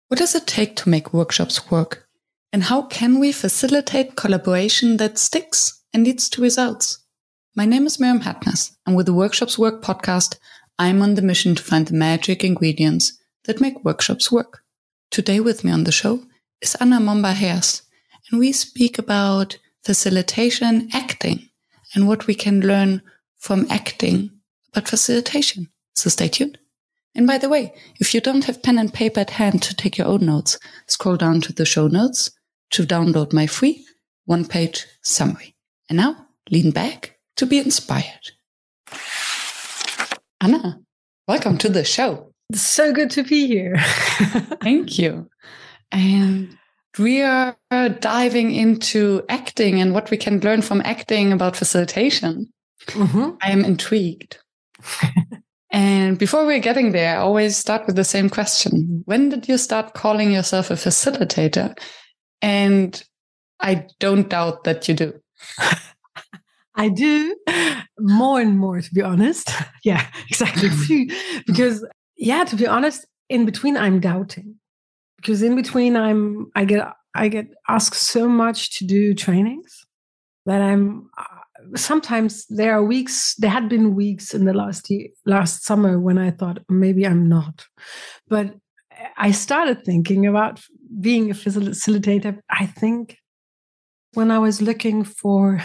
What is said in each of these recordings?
What does it take to make workshops work? And how can we facilitate collaboration that sticks and leads to results? My name is Miriam Hartness, and with the Workshops Work podcast, I'm on the mission to find the magic ingredients that make workshops work. Today with me on the show is Anna Momber-Heers, and we speak about facilitation acting and what we can learn from acting about facilitation. So stay tuned. And by the way, if you don't have pen and paper at hand to take your own notes, scroll down to the show notes to download my free one-page summary. And now, lean back to be inspired. Anna, welcome to the show. It's so good to be here. Thank you. And we are diving into acting and what we can learn from acting about facilitation. Mm-hmm. I am intrigued. And before we're getting there, I always start with the same question. When did you start calling yourself a facilitator? And I don't doubt that you do. I do more and more, to be honest. Yeah, exactly. Because, to be honest, in between I'm doubting. Because in between I get asked so much to do trainings that I'm sometimes there had been weeks in the last summer when I thought maybe I'm not. But I started thinking about being a facilitator, I think, when I was looking for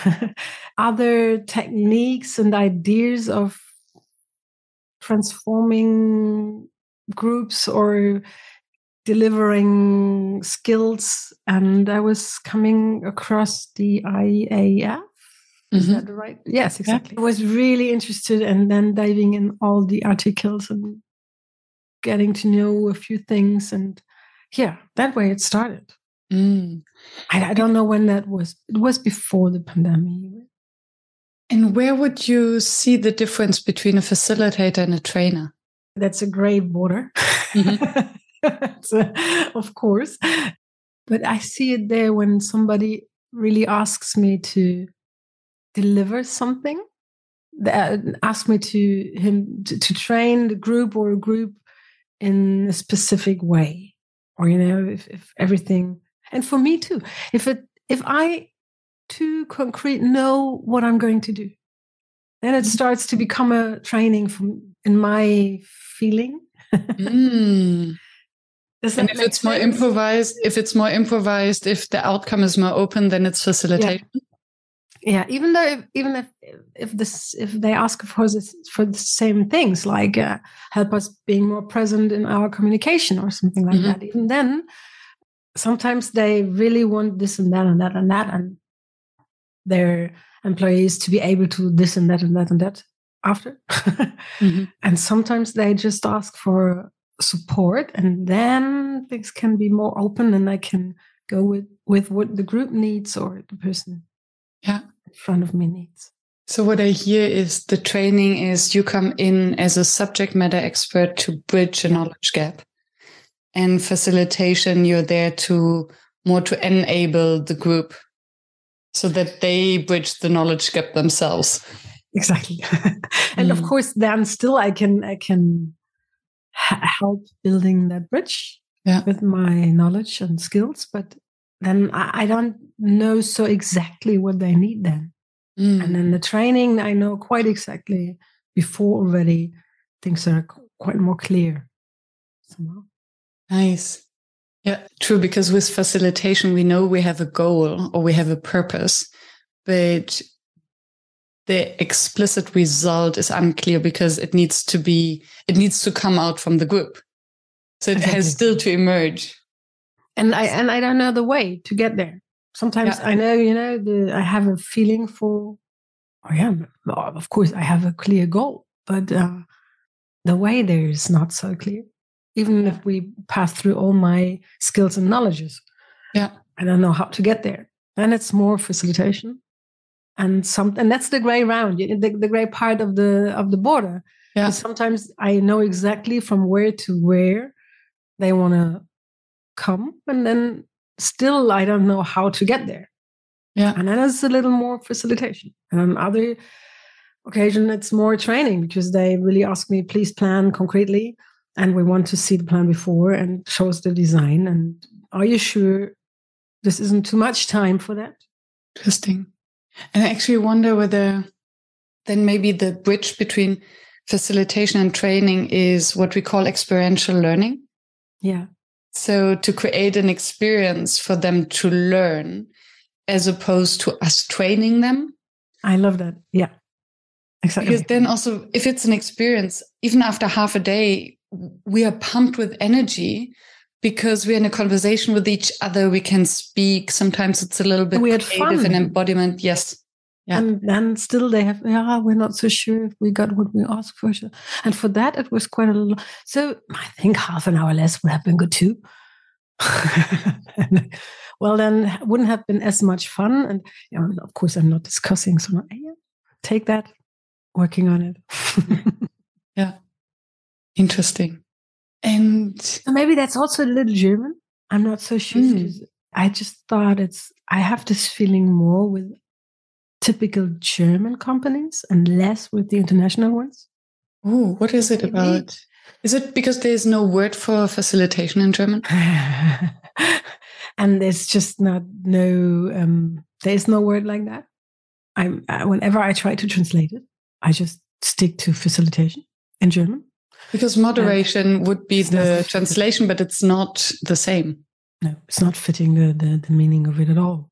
other techniques and ideas of transforming groups or delivering skills. And I was coming across the IAF. Is that right? Yes, exactly. Yeah. I was really interested and then diving in all the articles and getting to know a few things. And that way it started. I don't know when that was. It was before the pandemic. And where would you see the difference between a facilitator and a trainer? That's a great border. Of course. But I see it there when somebody really asks me to deliver something, ask me to train the group or a group in a specific way, or if everything, and for me too, if I too concrete know what I'm going to do, then it starts to become a training in my feeling. And if it's more improvised, if the outcome is more open, then it's facilitation. Yeah, even if they ask for the same things, like help us being more present in our communication or something like that. Even then, sometimes they really want this and that and that and that, and their employees to be able to this and that and that and that after. And sometimes they just ask for support, and then things can be more open, and I can go with what the group needs or the person in front of me needs. So what I hear is the training is you come in as a subject matter expert to bridge a knowledge gap, and facilitation, you're there to enable the group so that they bridge the knowledge gap themselves. Exactly. And of course, then still I can help building that bridge with my knowledge and skills, but then I don't know so exactly what they need then. And then the training, I know quite exactly before already. Things are quite more clear somehow. Nice. Yeah, true. Because with facilitation, we know we have a goal or we have a purpose, but the explicit result is unclear because it needs to come out from the group. So it has still to emerge. And I don't know the way to get there. Sometimes I know, I have a feeling for, of course I have a clear goal, but the way there is not so clear. Even if we pass through all my skills and knowledges, I don't know how to get there. Then it's more facilitation, and that's the gray round, the gray part of the border. Yeah. Sometimes I know exactly from where to where they want to come, and then still I don't know how to get there. Yeah, and then it's a little more facilitation, and on other occasion it's more training because they really ask me, please plan concretely and we want to see the plan before and show us the design. And are you sure this isn't too much time for that? Interesting. And I actually wonder whether then maybe the bridge between facilitation and training is what we call experiential learning. Yeah. So to create an experience for them to learn as opposed to us training them. I love that. Yeah, exactly. Because then also, if it's an experience, even after half a day, we are pumped with energy because we're in a conversation with each other. We can speak. Sometimes it's a little bit we had creative fun. and embodiment. Yes. Yeah. And then still they have, we're not so sure if we got what we asked for. And for that, it was quite a little. So I think half an hour less would have been good too. Well, then wouldn't have been as much fun. And of course, I'm not discussing. So take that, working on it. Yeah. Interesting. And maybe that's also a little German. I'm not so sure. I just thought I have this feeling more with typical German companies and less with the international ones. Oh, what is it about? Is it because there's no word for facilitation in German? And there's just there's no word like that. Whenever I try to translate it, I just stick to facilitation in German. Because moderation would be the translation, but it's not the same. No, it's not fitting the meaning of it at all.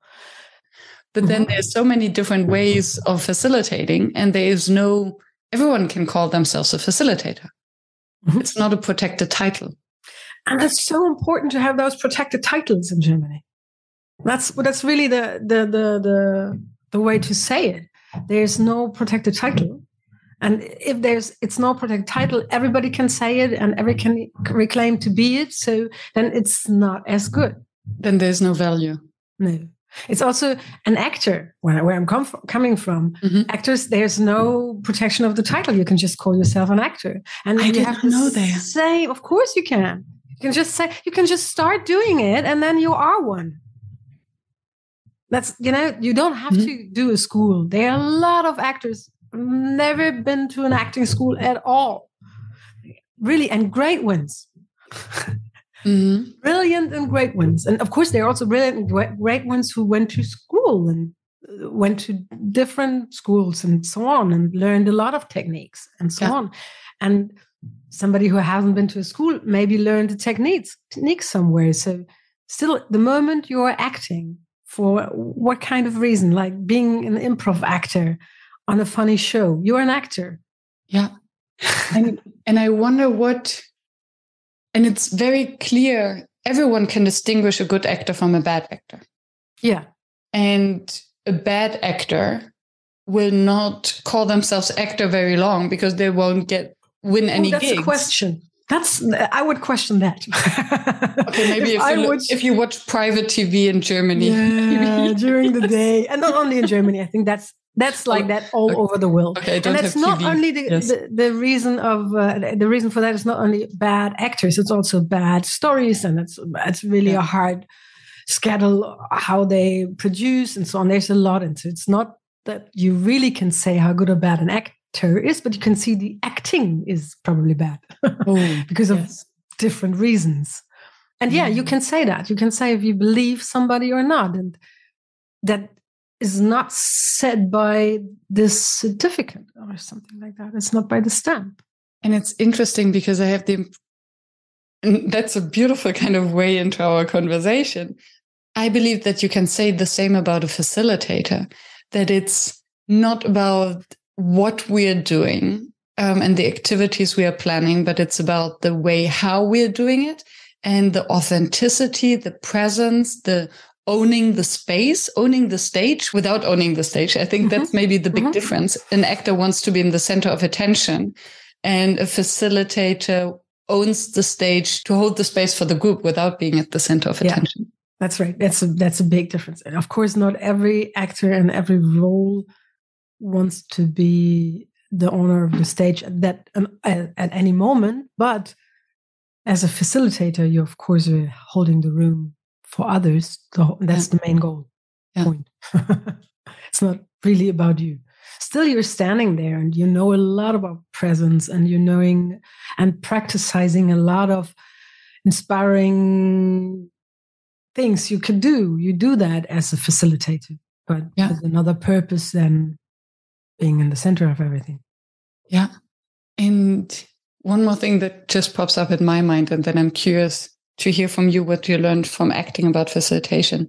But then there's so many different ways of facilitating, and everyone can call themselves a facilitator. Mm-hmm. It's not a protected title. And it's so important to have those protected titles in Germany. That's really the way to say it. There's no protected title. And if it's no protected title, everybody can say it and everybody can reclaim to be it. So then it's not as good. Then there's no value. No. It's also an actor, where I'm coming from. Mm-hmm. Actors, there's no protection of the title. You can just call yourself an actor. And I didn't know that. Say, of course you can. You can just start doing it and then you are one. That's, you don't have to do a school. There are a lot of actors never been to an acting school at all. Really, and great ones. Mm-hmm. Brilliant and great ones. And of course, there are also brilliant and great ones who went to school and went to different schools and so on and learned a lot of techniques and so on. And somebody who hasn't been to a school maybe learned the techniques somewhere. So still, the moment you're acting, for what kind of reason, like being an improv actor on a funny show, you're an actor. Yeah. And I wonder and it's very clear, everyone can distinguish a good actor from a bad actor. Yeah. And a bad actor will not call themselves actor very long because they won't win any gigs. That's a question. I would question that. Okay, maybe if you watch private TV in Germany. Yeah, during the day. And not only in Germany, I think that's like that all over the world. Okay, and that's not TV. Only the reason of the reason for that is not only bad actors, it's also bad stories, and it's really a hard schedule how they produce and so on. There's a lot into it. It's not that you really can say how good or bad an actor is, but you can see the acting is probably bad because of different reasons. And you can say that. You can say if you believe somebody or not, and that is not said by this certificate or something like that. It's not by the stamp. And it's interesting because I have that's a beautiful kind of way into our conversation. I believe that you can say the same about a facilitator, that it's not about what we're doing and the activities we are planning, but it's about the way how we're doing it and the authenticity, the presence, the owning the space, owning the stage without owning the stage. I think that's maybe the big difference. An actor wants to be in the center of attention, and a facilitator owns the stage to hold the space for the group without being at the center of attention. That's right. That's a big difference. And of course, not every actor and every role wants to be the owner of the stage at any moment. But as a facilitator, you of course are holding the room for others. That's the main goal. Point. It's not really about you. still you're standing there and you know a lot about presence, and you're knowing and practicing a lot of inspiring things you could do. You do that as a facilitator, but with another purpose than being in the center of everything. Yeah. And one more thing that just pops up in my mind, and then I'm curious to hear from you what you learned from acting about facilitation,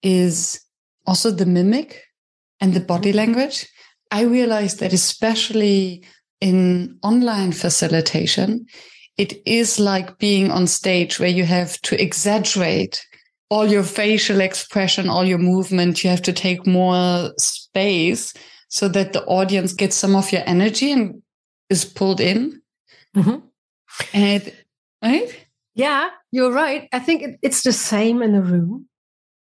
is also the mimic and the body language. I realized that especially in online facilitation, it is like being on stage where you have to exaggerate all your facial expression, all your movement. You have to take more space so that the audience gets some of your energy and is pulled in. And right? Yeah, you're right. I think it's the same in the room.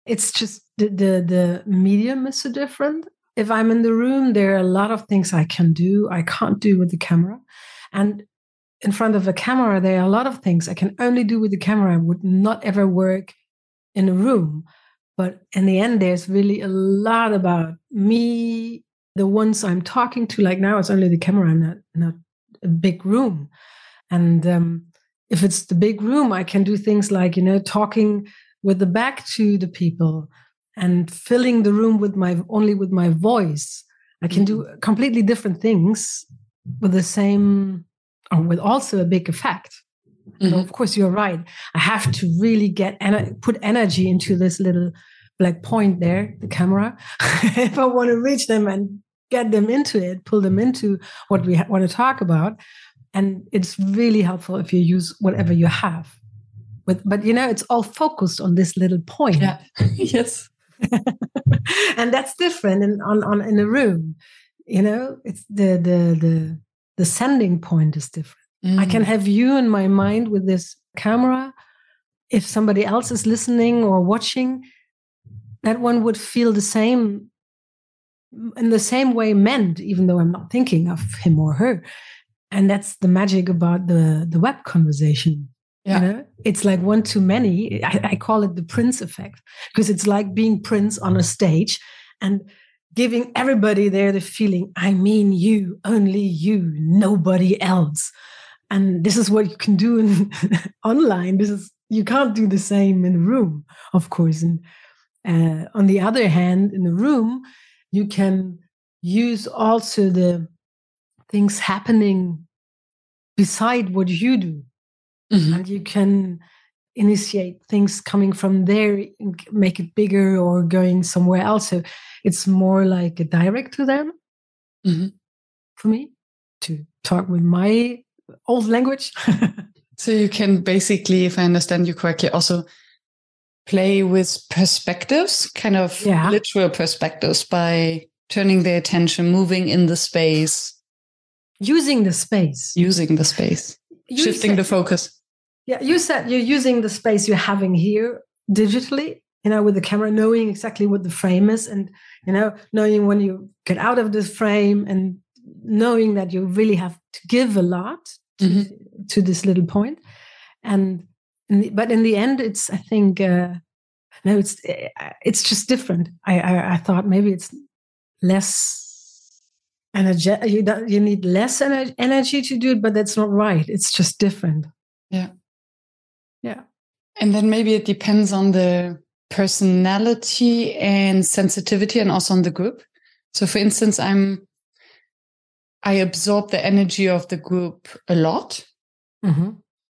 It's just the medium is so different. If I'm in the room, there are a lot of things I can do, I can't do with the camera. And in front of a camera, there are a lot of things I can only do with the camera. I would not ever work in a room. But in the end, there's really a lot about me, the ones I'm talking to. Like now, it's only the camera, not a big room. And if it's the big room, I can do things like, talking with the back to the people and filling the room with only with my voice. I can do completely different things with the same, or with also a big effect. And of course, you're right. I have to really put energy into this little black point there, the camera, if I want to reach them and get them into it, pull them into what we want to talk about. And it's really helpful if you use whatever you have. But it's all focused on this little point. Yeah. Yes. And that's different in a room. It's the sending point is different. I can have you in my mind with this camera. If somebody else is listening or watching, that one would feel the same, in the same way meant, even though I'm not thinking of him or her. And that's the magic about the web conversation. Yeah. It's like one too many. I call it the Prince effect, because it's like being Prince on a stage and giving everybody there the feeling, I mean you, only you, nobody else. And this is what you can do online. You can't do the same in a room, of course. And on the other hand, in the room, you can use also the things happening beside what you do. And you can initiate things coming from there, and make it bigger or going somewhere else. So it's more like a direct to them for me to talk with my old language. So you can basically, if I understand you correctly, also play with perspectives, kind of literal perspectives, by turning their attention, moving in the space. Using the space. Shifting the focus. Yeah, you said you're using the space you're having here digitally, with the camera, knowing exactly what the frame is, and, knowing when you get out of this frame, and knowing that you really have to give a lot to this little point. But in the end, it's, I think, it's just different. I thought maybe it's less energy. You need less energy to do it, but that's not right. It's just different. Yeah. Yeah. And then maybe it depends on the personality and sensitivity, and also on the group. So for instance, I absorb the energy of the group a lot.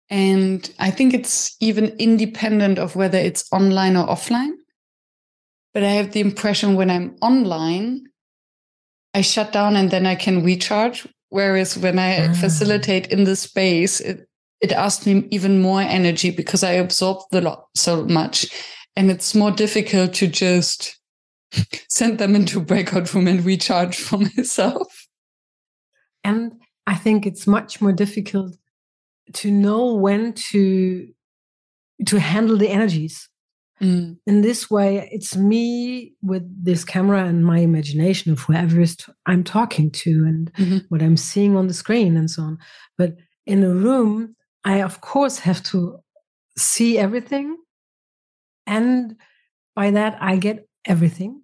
And I think it's even independent of whether it's online or offline. But I have the impression when I'm online, I shut down and then I can recharge. Whereas when I facilitate in the space, it asks me even more energy, because I absorb so much. And it's more difficult to just send them into a breakout room and recharge for myself. And I think it's much more difficult to know when to handle the energies. In this way, it's me with this camera and my imagination of whoever I'm talking to, and what I'm seeing on the screen and so on. But in a room, I, of course, have to see everything. And by that, I get everything.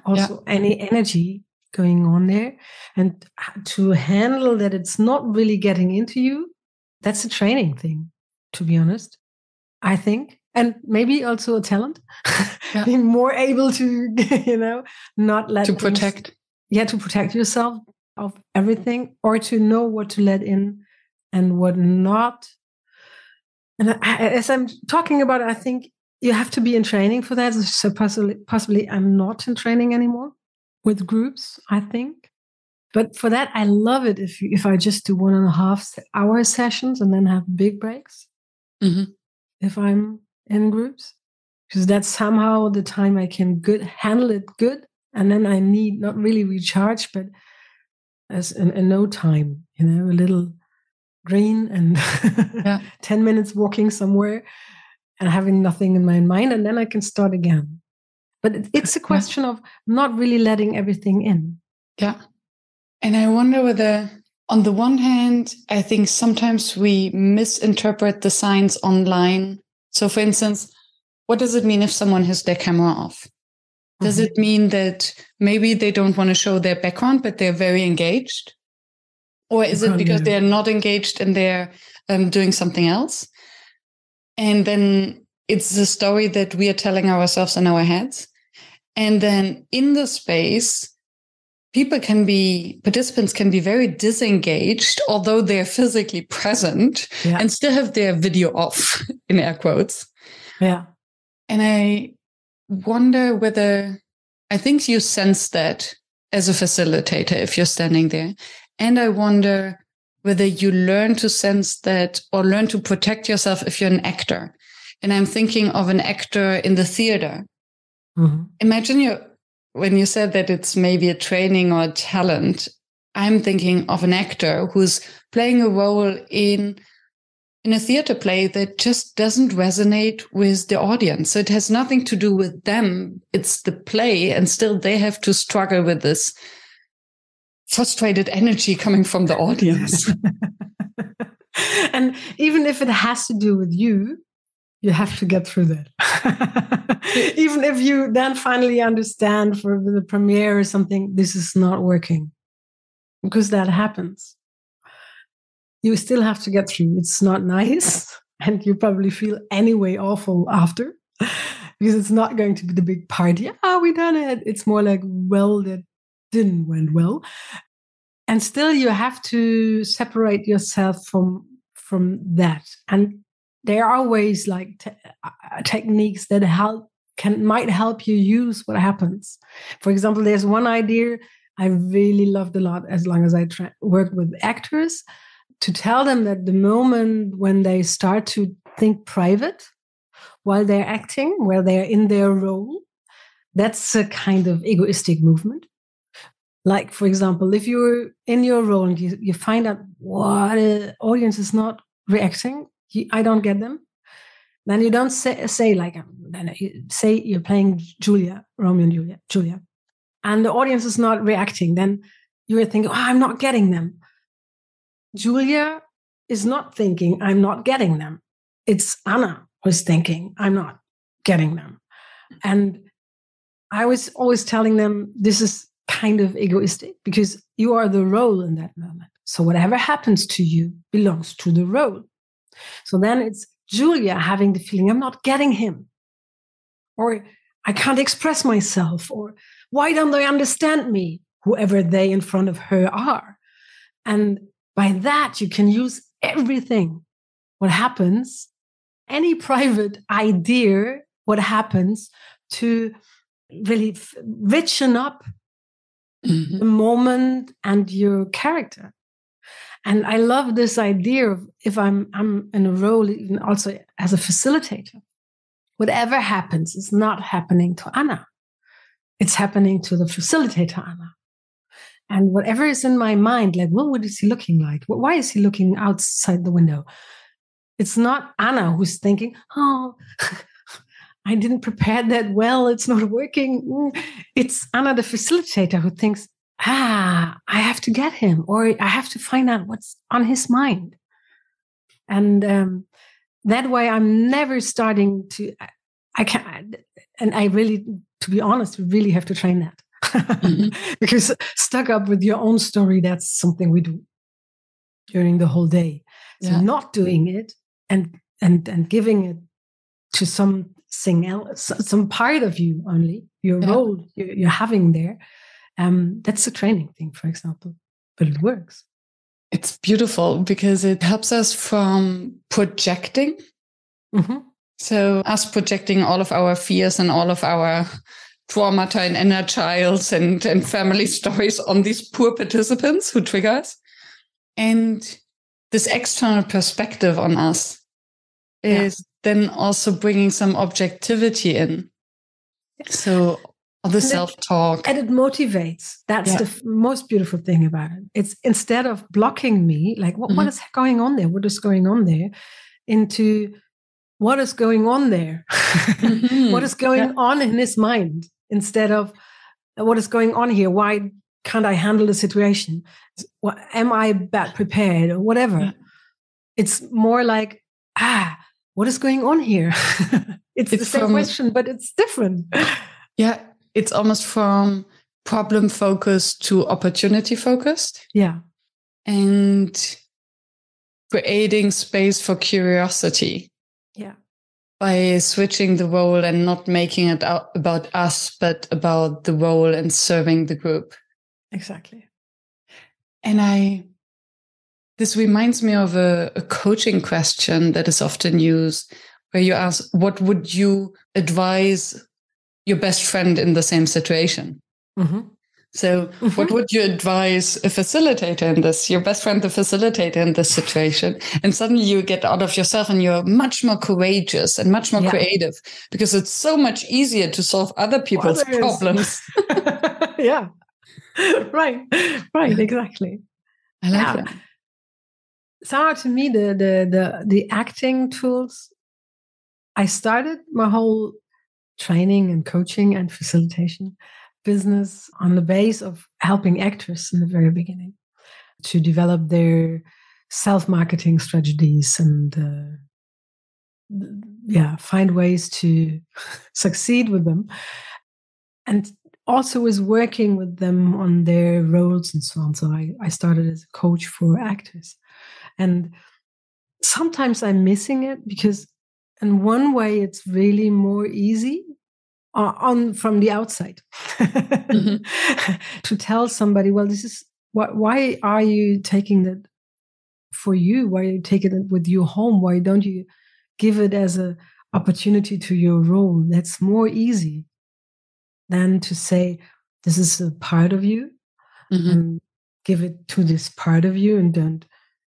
Also, any energy going on there. And to handle that it's not really getting into you, that's a training thing, to be honest, I think. And maybe also a talent. Yeah. Being more able to, not let to protect. To protect yourself of everything, or to know what to let in and what not. And as I'm talking about it, I think you have to be in training for that. So possibly I'm not in training anymore with groups, I think. But for that, I love it if I just do 1.5 hour sessions and then have big breaks. Mm-hmm. If I'm in groups, because that's somehow the time I can handle it good. And then I need not really recharge, but as in no time, a little green and 10 minutes walking somewhere and having nothing in my mind. And then I can start again. But it's a question of not really letting everything in. Yeah. And I wonder whether, on the one hand, I think sometimes we misinterpret the signs online. So for instance, what does it mean if someone has their camera off? Does it mean that maybe they don't want to show their background, but they're very engaged? Or is it because they're not engaged and they're doing something else? And then it's the story that we are telling ourselves in our heads. And then in the space, participants can be very disengaged, although they're physically present and still have their video off, in air quotes. Yeah. And I wonder whether, I think you sense that as a facilitator if you're standing there. And I wonder whether you learn to sense that or learn to protect yourself if you're an actor. And I'm thinking of an actor in the theater. Mm-hmm. Imagine when you said that it's maybe a training or a talent, I'm thinking of an actor who's playing a role in a theater play that just doesn't resonate with the audience. So it has nothing to do with them. It's the play, and still they have to struggle with this frustrated energy coming from the audience. And even if it has to do with you have to get through that. Even if you then finally understand for the premiere or something, this is not working, because that happens. You still have to get through. It's not nice. And you probably feel anyway awful after, because it's not going to be the big party. We done it. It's more like, well, that didn't went well. And still you have to separate yourself from that. And there are ways like techniques that might help you use what happens. For example, there's one idea I really loved a lot as long as I worked with actors, to tell them that the moment when they start to think private while they're acting, where they're in their role, that's a kind of egoistic movement. Like, for example, if you're in your role and you find out what the audience is not reacting, I don't get them, then you don't say like, say you're playing Romeo and Julia, and the audience is not reacting, then you're thinking, I'm not getting them. Julia is not thinking, I'm not getting them. It's Anna who's thinking, I'm not getting them. And I was always telling them, this is kind of egoistic, because you are the role in that moment. So whatever happens to you belongs to the role. So then it's Julia having the feeling, I'm not getting him, or I can't express myself, or why don't they understand me, whoever they in front of her are. And by that, you can use everything. What happens, any private idea, what happens to really richen up the moment and your character. And I love this idea of, if I'm in a role, even also as a facilitator, whatever happens is not happening to Anna. It's happening to the facilitator, Anna. And whatever is in my mind, like, what is he looking like? Why is he looking outside the window? It's not Anna who's thinking, I didn't prepare that well, it's not working. It's Anna, the facilitator, who thinks, I have to get him, or I have to find out what's on his mind. And that way I'm never starting to, I can't, and I really, to be honest, really have to train that. Because stuck up with your own story, that's something we do during the whole day. So not doing it and giving it to something else, some part of you only, your role you're having there. That's a training thing, for example, but it works. It's beautiful because it helps us from projecting. So us projecting all of our fears and all of our traumata and inner childs and family stories on these poor participants who trigger us. And this external perspective on us is then also bringing some objectivity in. So the self-talk. And it motivates. That's the most beautiful thing about it. It's instead of blocking me, like what is going on there? What is going on there? Into what is going on there? What is going on in his mind? Instead of what is going on here? Why can't I handle the situation? Am I bad prepared or whatever? It's more like, what is going on here? It's the same question, but it's different. Yeah, it's almost from problem focused to opportunity focused. Yeah. And creating space for curiosity. Yeah. By switching the role and not making it about us, but about the role and serving the group. Exactly. And this reminds me of a coaching question that is often used, where you ask, what would you advise your best friend in the same situation? So what would you advise a facilitator in this, your best friend, the facilitator in this situation? And suddenly you get out of yourself and you're much more courageous and much more creative because it's so much easier to solve other people's problems. Yeah. Right, exactly. I like that. So to me, the acting tools, I started my whole training and coaching and facilitation business on the base of helping actors in the very beginning to develop their self-marketing strategies and find ways to succeed with them. And also is working with them on their roles and so on. So I started as a coach for actors. And sometimes I'm missing it because in one way it's really more easy from the outside to tell somebody, well, this is why are you taking that for you? Why are you taking it with you home? Why don't you give it as an opportunity to your role? That's more easy than to say, this is a part of you and give it to this part of you and don't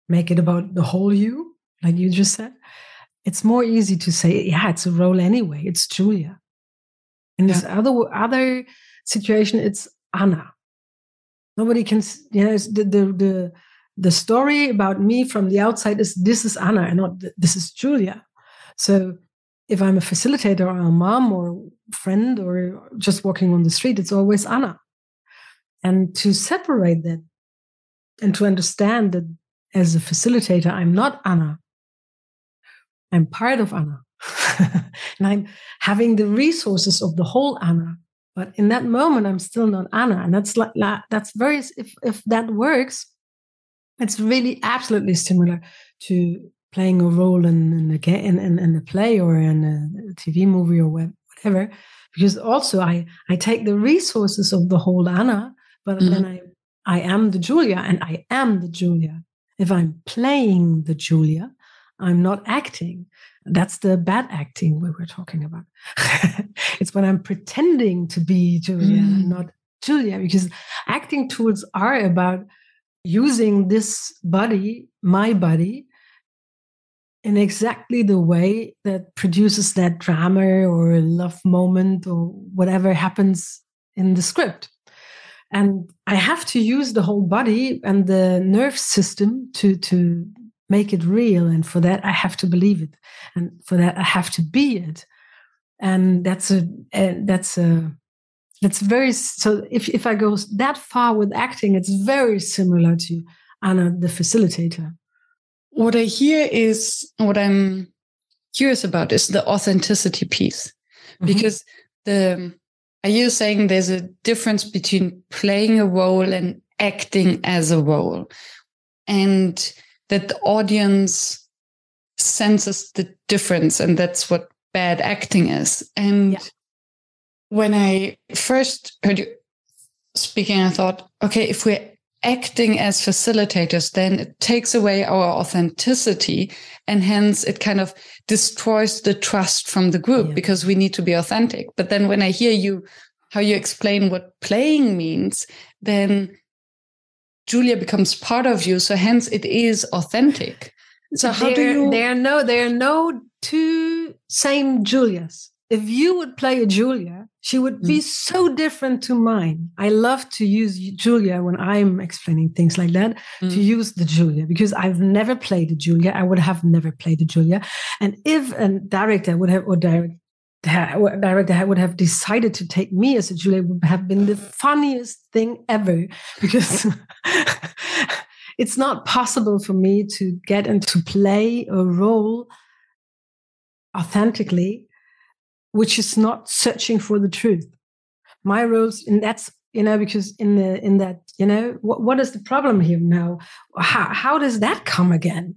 make it about the whole you, like you just said. It's more easy to say, it's a role anyway. It's Julia. In this other situation, it's Anna. Nobody can, the story about me from the outside is this is Anna and not this is Julia. So if I'm a facilitator or a mom or a friend or just walking on the street, it's always Anna. And to separate that and to understand that as a facilitator, I'm not Anna. I'm part of Anna. And I'm having the resources of the whole Anna. But in that moment, I'm still not Anna. And that's very, if that works, it's really absolutely similar to playing a role in a play or in a TV movie or whatever. Because also I take the resources of the whole Anna, but then I am the Julia, and I am the Julia. If I'm playing the Julia, I'm not acting. That's the bad acting we were talking about. It's when I'm pretending to be Julia and not Julia, because acting tools are about using this body, my body, in exactly the way that produces that drama or love moment or whatever happens in the script. And I have to use the whole body and the nerve system to make it real. And for that, I have to believe it. And for that, I have to be it. And that's very, so if I go that far with acting, it's very similar to Anna, the facilitator. What I hear is, what I'm curious about is the authenticity piece, because the Are you saying there's a difference between playing a role and acting as a role, and that the audience senses the difference, and that's what bad acting is? And when I first heard you speaking, I thought, okay, if we're acting as facilitators, then it takes away our authenticity, and hence it kind of destroys the trust from the group because we need to be authentic. But then when I hear you, how you explain what playing means, then Julia becomes part of you. So hence it is authentic. So how do you... There are no two same Julias. If you would play a Julia, she would be so different to mine. I love to use Julia when I'm explaining things like that, to use the Julia, because I've never played a Julia. I would have never played a Julia. And if a director would have, director would have decided to take me as a Julia, it would have been the funniest thing ever, because it's not possible for me to get and to play a role authentically, which is not searching for the truth. My roles, and that's, because in that, what is the problem here now? How does that come again?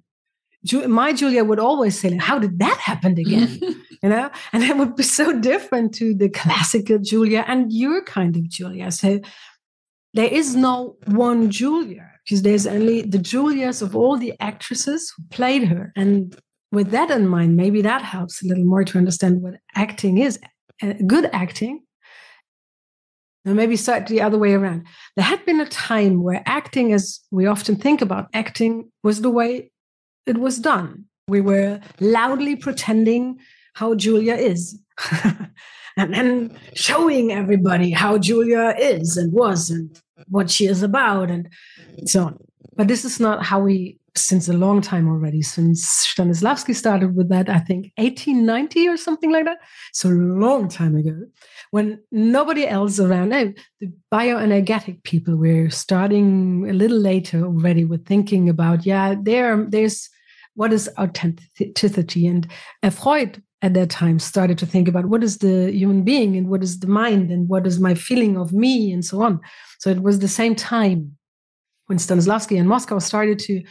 My Julia would always say, how did that happen again? And it would be so different to the classical Julia and your kind of Julia. So there is no one Julia, because there's only the Julias of all the actresses who played her. And with that in mind, maybe that helps a little more to understand what acting is. Good acting, and maybe start the other way around. There had been a time where acting, as we often think about acting, was the way it was done. We were loudly pretending how Julia is, and then showing everybody how Julia is and was and what she is about and so on. But this is not how we, since a long time already, since Stanislavski started with that, I think 1890 or something like that. So a long time ago, when nobody else around, the bioenergetic people were starting a little later already with thinking about, there's what is authenticity. And Freud at that time started to think about what is the human being and what is the mind and what is my feeling of me and so on. So it was the same time when Stanislavski in Moscow started to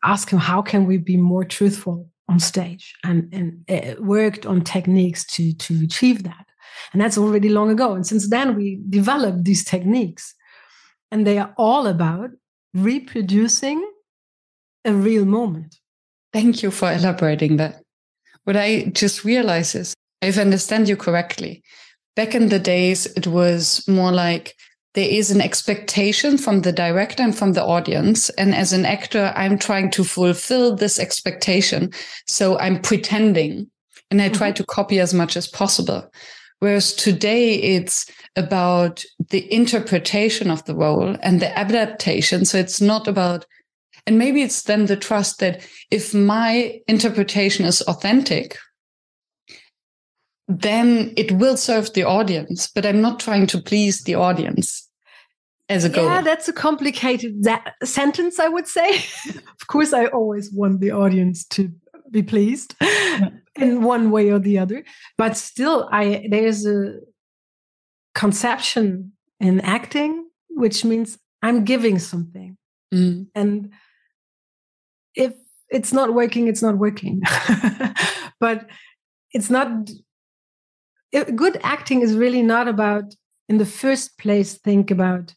ask him, how can we be more truthful on stage, and worked on techniques to achieve that. And that's already long ago. And since then, we developed these techniques, and they are all about reproducing a real moment. Thank you for elaborating that. What I just realized is, if I understand you correctly, back in the days, it was more like there is an expectation from the director and from the audience. And as an actor, I'm trying to fulfill this expectation. So I'm pretending and I try to copy as much as possible. Whereas today it's about the interpretation of the role and the adaptation. So it's not about, and maybe it's then the trust that if my interpretation is authentic, then it will serve the audience, but I'm not trying to please the audience as a goal. Yeah, that's a complicated sentence, I would say. Of course, I always want the audience to be pleased in one way or the other. But still, there's a conception in acting, which means I'm giving something. And if it's not working, it's not working. But it's not... Good acting is really not about, in the first place, think about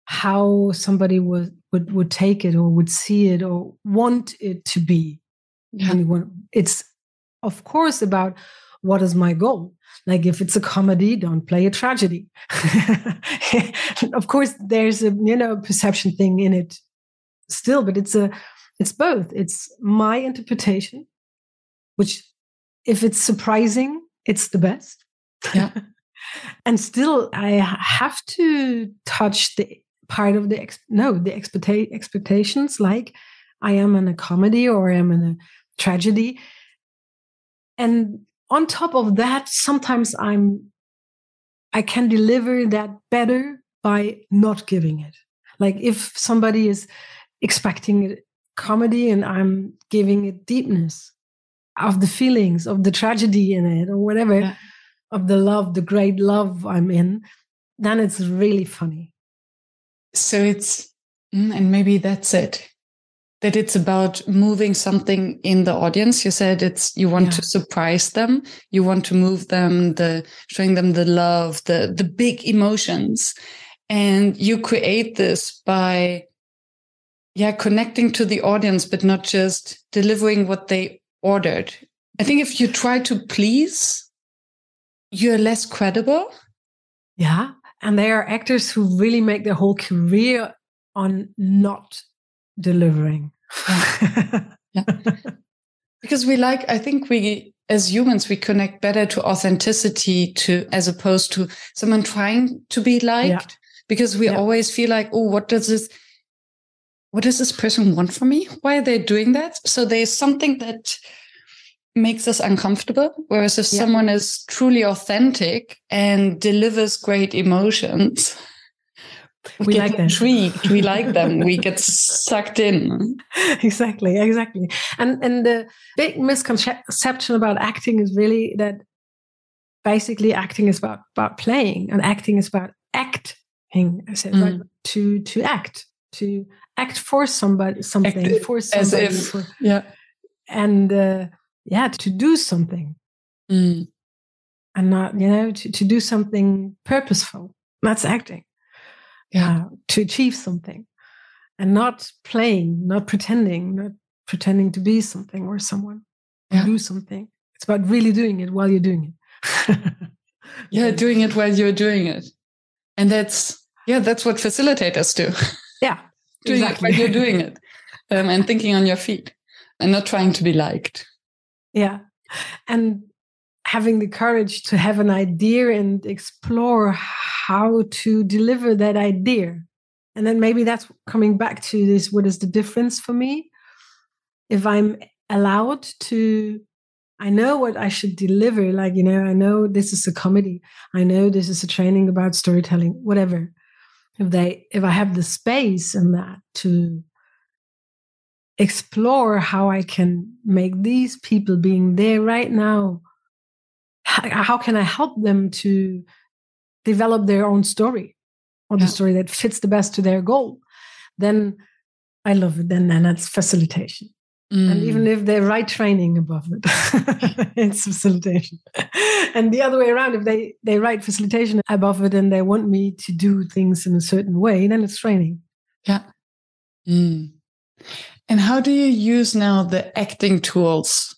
how somebody would take it or would see it or want it to be. Yeah. It's, of course, about what is my goal. Like if it's a comedy, don't play a tragedy. Of course, there's a perception thing in it still, but it's both. It's my interpretation, which, if it's surprising, it's the best. Yeah. And still, I have to touch the part of the expectations, like I am in a comedy or I am in a tragedy. And on top of that, sometimes I can deliver that better by not giving it. Like if somebody is expecting a comedy and I'm giving it deepness of the feelings of the tragedy in it or whatever. Yeah. of the love, the great love I'm in, then it's really funny. So and maybe that's it, that it's about moving something in the audience. You said you want to surprise them, you want to move them, showing them the love, the big emotions. And you create this by, connecting to the audience, but not just delivering what they ordered. I think if you try to please, you're less credible. Yeah. And there are actors who really make their whole career on not delivering. Yeah. Because I think we, as humans, we connect better to authenticity as opposed to someone trying to be liked. Yeah. Because we always feel like, oh, what does this person want from me? Why are they doing that? So there's something that makes us uncomfortable. Whereas if someone is truly authentic and delivers great emotions, we get intrigued. We like them. We get sucked in. Exactly. And the big misconception about acting is really that basically acting is about playing, and acting is about acting. I said right, to act for somebody, something for somebody, and to do something, and not to do something purposeful. That's acting. To achieve something, and not playing, not pretending to be something or someone, or do something. It's about really doing it while you're doing it. Doing it while you're doing it, and that's what facilitators do. Yeah, doing it while you're doing it, and thinking on your feet, and not trying to be liked. Yeah, and having the courage to have an idea and explore how to deliver that idea. And then maybe that's coming back to this, what is the difference for me? If I'm allowed to, I know what I should deliver, like, I know this is a comedy, I know this is a training about storytelling, whatever. If I have the space in that to explore how I can make these people being there right now, how can I help them to develop their own story, or the story that fits the best to their goal, then I love it. Then that's facilitation. And even if they write training above it, it's facilitation. And the other way around, if they write facilitation above it and they want me to do things in a certain way, then it's training. Yeah. And how do you use now the acting tools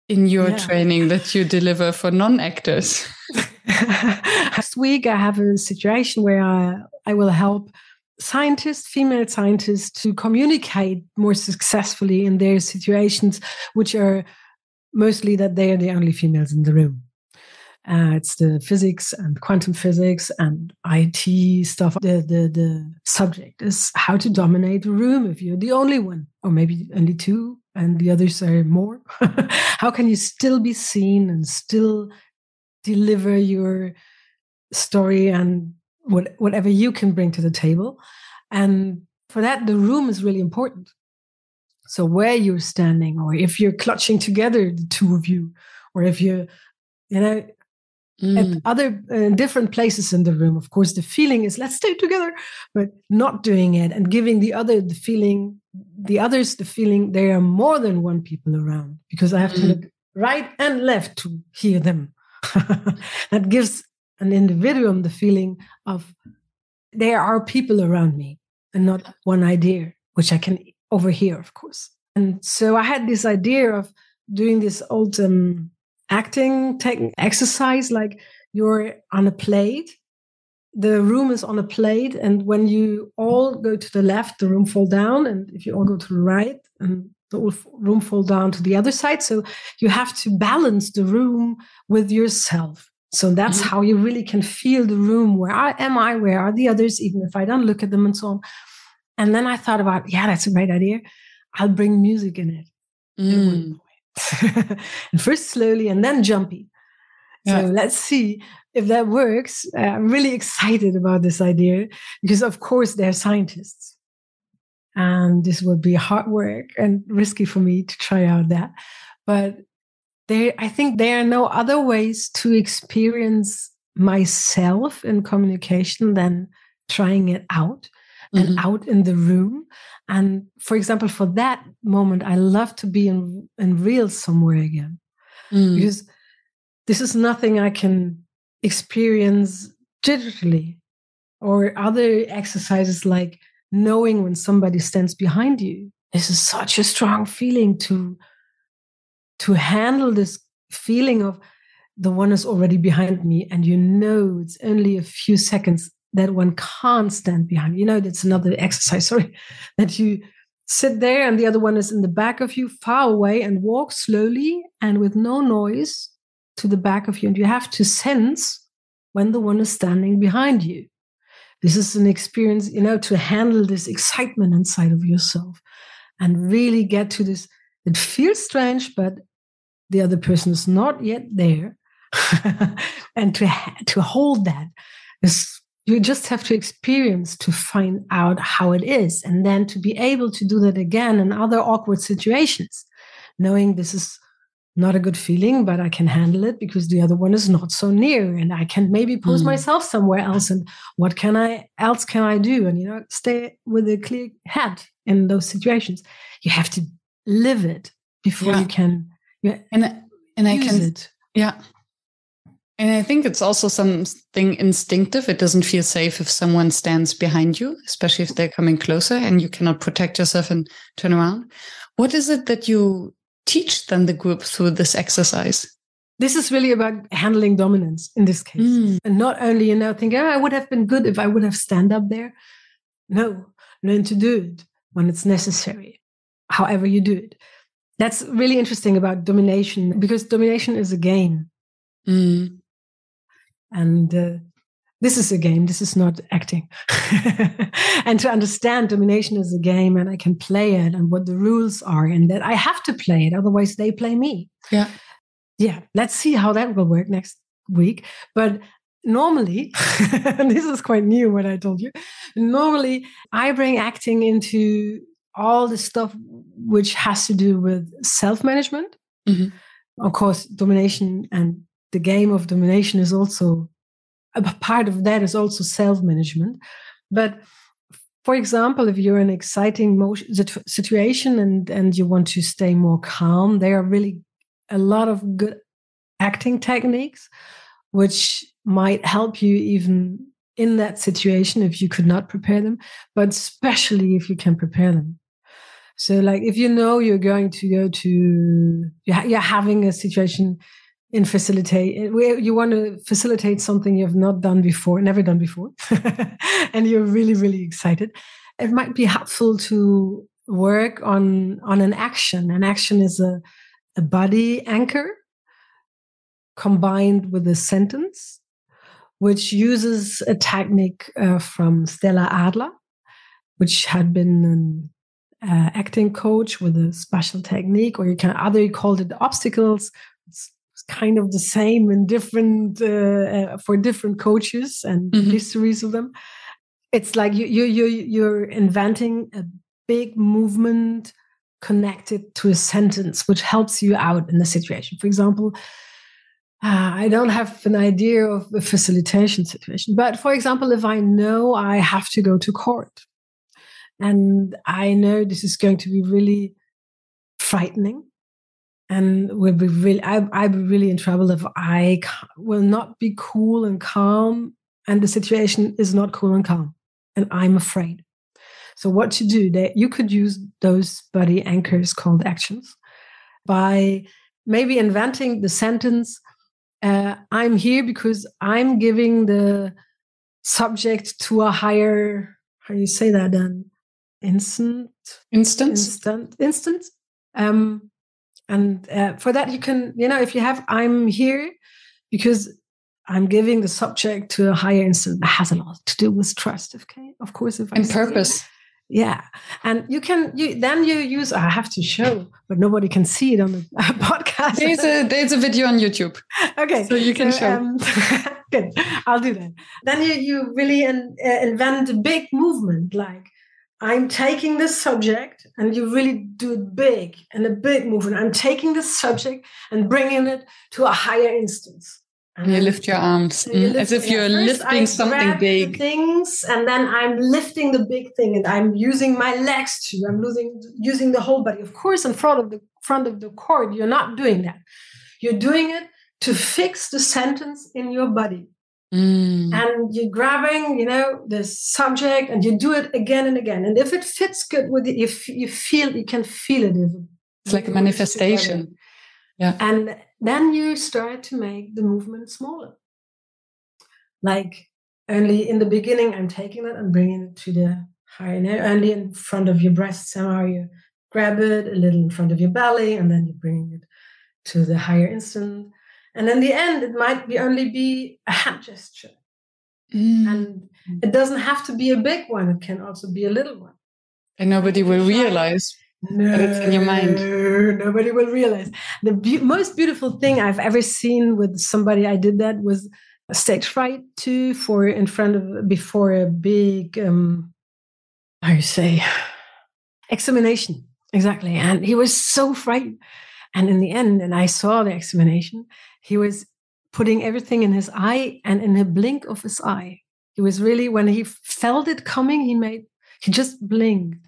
in your training that you deliver for non-actors? Next week, I have a situation where I will help female scientists, to communicate more successfully in their situations, which are mostly that they are the only females in the room. It's the physics and quantum physics and IT stuff. The subject is how to dominate a room if you're the only one, or maybe only two, and the others are more. How can you still be seen and still deliver your story and whatever you can bring to the table? And for that, the room is really important. So where you're standing, or if you're clutching together, the two of you, or if you're, at other different places in the room, of course, the feeling is let's stay together, but not doing it and giving the others the feeling there are more than one people around, because I have to look right and left to hear them. That gives an individual the feeling of there are people around me and not one idea, which I can overhear, of course. And so I had this idea of doing this old acting exercise, like you're on a plate, the room is on a plate, and when you all go to the left, the room fall down, and if you all go to the right, and the room fall down to the other side. So you have to balance the room with yourself. So that's how you really can feel the room. Where am I? Where are the others? Even if I don't look at them and so on. And then I thought about, that's a great idea. I'll bring music in it. And first slowly and then jumpy. So let's see if that works. I'm really excited about this idea because, of course, they're scientists. And this would be hard work and risky for me to try out that. But I think there are no other ways to experience myself in communication than trying it out and out in the room. And for example, for that moment, I love to be in real somewhere again, because this is nothing I can experience digitally, or other exercises like knowing when somebody stands behind you. This is such a strong feeling to handle this feeling of the one is already behind me, and it's only a few seconds that one can't stand behind. That's another exercise, that you sit there and the other one is in the back of you, far away, and walk slowly and with no noise to the back of you. And you have to sense when the one is standing behind you. This is an experience, to handle this excitement inside of yourself and really get to this. It feels strange, but the other person is not yet there. And to hold that is, you just have to experience to find out how it is, and then to be able to do that again in other awkward situations, knowing this is not a good feeling, but I can handle it because the other one is not so near, and I can maybe pose myself somewhere else. And what can I do? And stay with a clear head in those situations. You have to live it before you can. And I can it. Yeah. And I think it's also something instinctive. It doesn't feel safe if someone stands behind you, especially if they're coming closer and you cannot protect yourself and turn around. What is it that you teach then the group through this exercise? This is really about handling dominance in this case. And not only, think, I would have been good if I would have stand up there. No, learn to do it when it's necessary, however you do it. That's really interesting about domination, because domination is a game. And this is a game. This is not acting. And to understand domination is a game, and I can play it, and what the rules are, and that I have to play it. Otherwise, they play me. Yeah. Let's see how that will work next week. But normally, and this is quite new what I told you, normally I bring acting into all the stuff which has to do with self-management. Of course, domination and the game of domination is also a part of that, is also self-management. But for example, if you're in an exciting situation and you want to stay more calm, there are really a lot of good acting techniques which might help you even in that situation if you could not prepare them, but especially if you can prepare them. So like if you're going to go to, you're having a situation in facilitate, where you want to facilitate something you have not done before, never done before, and you're really, really excited, it might be helpful to work on an action. An action is a body anchor combined with a sentence, which uses a technique from Stella Adler, which had been an acting coach with a special technique, or you called it obstacles. It's kind of the same in different for different coaches and histories of them. It's like you're inventing a big movement connected to a sentence, which helps you out in the situation. For example, I don't have an idea of a facilitation situation, but for example, if I know I have to go to court, and I know this is going to be really frightening, and I'd be really in trouble if I will not be cool and calm, and the situation is not cool and calm, and I'm afraid. So what to do? You could use those body anchors called actions by maybe inventing the sentence, I'm here because I'm giving the subject to a higher, how do you say that then? Instance. And for that, you can, if you have, I'm here because I'm giving the subject to a higher instance, that has a lot to do with trust. Okay, of course, if I and purpose. Yeah, and you use. I have to show, but nobody can see it on the podcast. There's a video on YouTube. Okay, so you can show. Good, I'll do that. Then you really invent a big movement like I'm taking this subject, and you really do it big and a big movement. I'm taking this subject and bringing it to a higher instance. And you lift your arms as if you're lifting something big. The things, and then I'm lifting the big thing, and I'm using my legs too. I'm using the whole body. Of course, in front of the cord, you're not doing that. You're doing it to fix the sentence in your body. And you're grabbing, this subject, and you do it again and again. And if it fits good with it, you can feel it. It's like a manifestation. Yeah. And then you start to make the movement smaller. Like only in the beginning, I'm taking it and bringing it to the higher, only in front of your breast. Somehow you grab it a little in front of your belly, and then you're bringing it to the higher instant. And in the end, it might only be a hand gesture. And it doesn't have to be a big one. It can also be a little one. And nobody will realize that it's in your mind. Nobody will realize. The most beautiful thing I've ever seen with somebody I did that was a stage fright too, before a big, examination. Exactly. And he was so frightened. And in the end, and I saw the examination, he was putting everything in his eye, and in a blink of his eye, he was really, when he felt it coming, he just blinked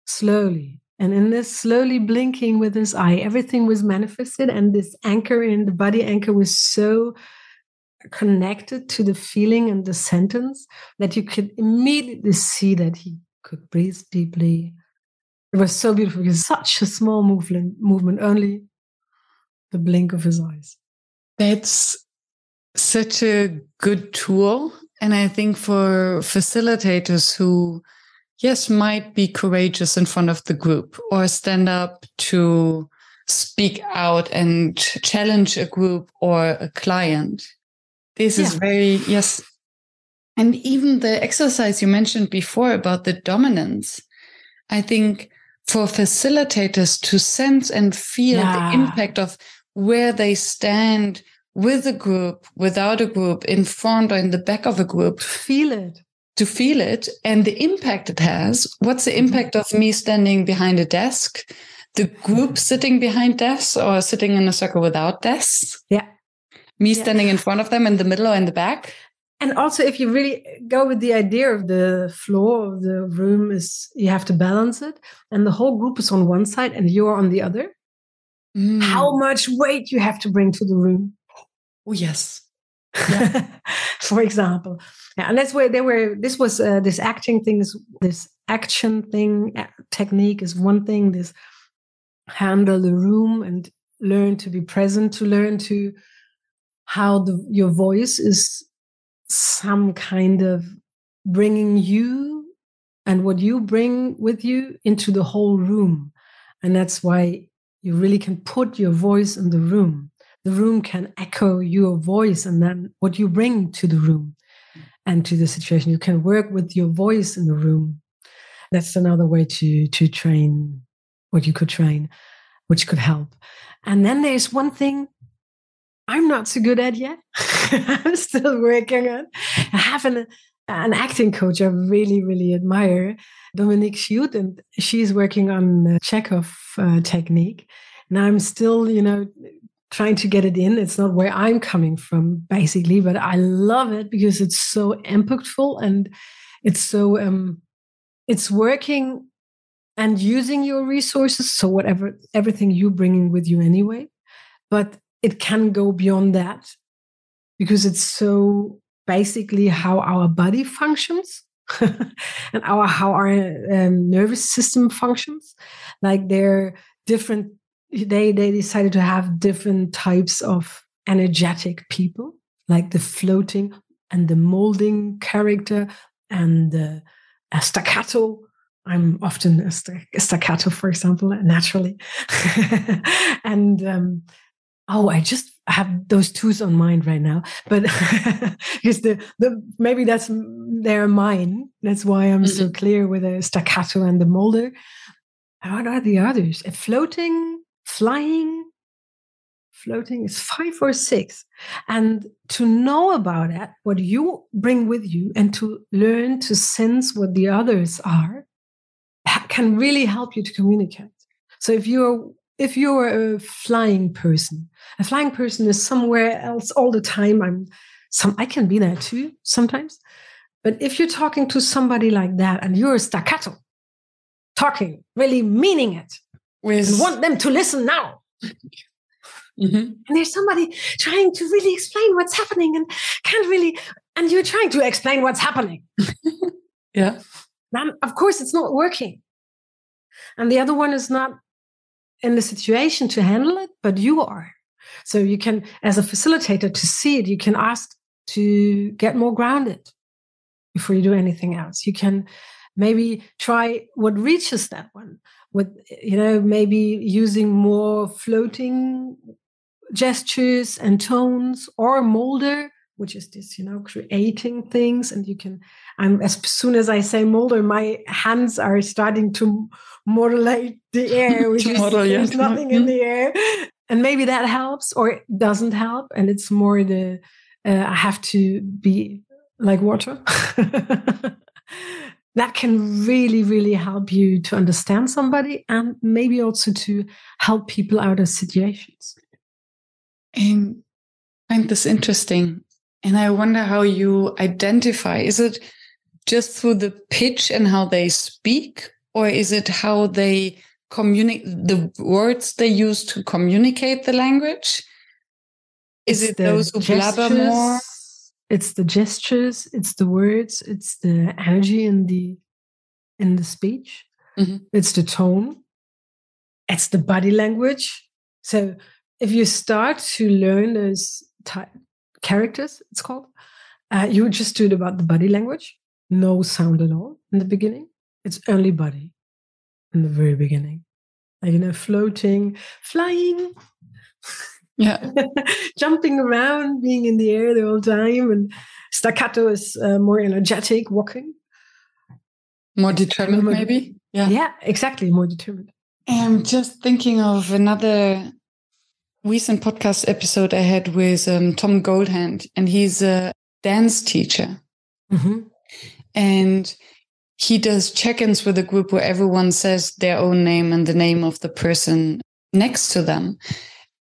slowly. And in this slowly blinking with his eye, everything was manifested. And this anchor the body anchor was so connected to the feeling and the sentence that you could immediately see that he could breathe deeply. It was so beautiful. It was such a small movement, only the blink of his eyes. That's such a good tool. And I think for facilitators who, yes, might be courageous in front of the group or stand up to speak out and challenge a group or a client, this is very, yes. And even the exercise you mentioned before about the dominance, I think for facilitators to sense and feel the impact of where they stand with a group, without a group, in front or in the back of a group. To feel it and the impact it has. What's the impact of me standing behind a desk, the group sitting behind desks or sitting in a circle without desks? Yeah. Me standing in front of them in the middle or in the back? And also, if you really go with the idea of the floor of the room, you have to balance it, and the whole group is on one side and you're on the other. How much weight you have to bring to the room? Oh, yes. Yeah. For example. Yeah, and that's where this acting thing, this action thing, technique is one thing, this handle the room and learn to be present, to learn to how your voice is some kind of bringing you and what you bring with you into the whole room. And that's why you really can put your voice in the room. The room can echo your voice and then what you bring to the room and to the situation. You can work with your voice in the room. That's another way to train what you could train, which could help. And then there's one thing I'm not so good at yet. I'm still working on. I have an acting coach I really, really admire, Dominique Schut, and she's working on Chekhov technique. And I'm still, trying to get it in. It's not where I'm coming from, basically, but I love it because it's so impactful and it's so, it's working and using your resources. So everything you bringing with you anyway, but it can go beyond that because it's so basically how our body functions and how our nervous system functions. Like they're different. They decided to have different types of energetic people, like the floating and the molding character and the staccato. I'm often a staccato, for example, naturally. And I just have those twos on mind right now, but because maybe that's they're mine. That's why I'm so clear with the staccato and the molder. What are the others? Floating, flying. Floating is 5 or 6, and to know about that, what you bring with you, and to learn to sense what the others are, can really help you to communicate. So if you're a flying person is somewhere else all the time. I can be there too sometimes. But if you're talking to somebody like that and you're staccato, talking, really meaning it, and want them to listen now. And there's somebody trying to really explain what's happening and can't really, and you're trying to explain what's happening. Yeah. Then, of course, it's not working. And the other one is not in the situation to handle it, but you are. So you can, as a facilitator, to see it, you can ask to get more grounded before you do anything else. You can maybe try what reaches that one with, maybe using more floating gestures and tones, or molder, which is this, creating things. And you can, as soon as I say molder, my hands are starting to modulate the air, which there's nothing in the air. And maybe that helps or it doesn't help. And it's more I have to be like water. That can really, really help you to understand somebody and maybe also to help people out of situations. And I find this interesting. And I wonder how you identify. Is it just through the pitch and how they speak? Or is it how they communicate, the words they use to communicate the language? Is it those who blabber more? It's the gestures, it's the words, it's the energy in the speech, it's the tone, it's the body language. So if you start to learn those characters, it's called, you would just do it about the body language, no sound at all in the beginning. It's only body in the very beginning. Like, floating, flying. Yeah. Jumping around, being in the air the whole time. And staccato is more energetic, walking. More determined, maybe? Yeah, exactly. More determined. I'm just thinking of another recent podcast episode I had with Tom Goldhand, and he's a dance teacher. And he does check-ins with a group where everyone says their own name and the name of the person next to them.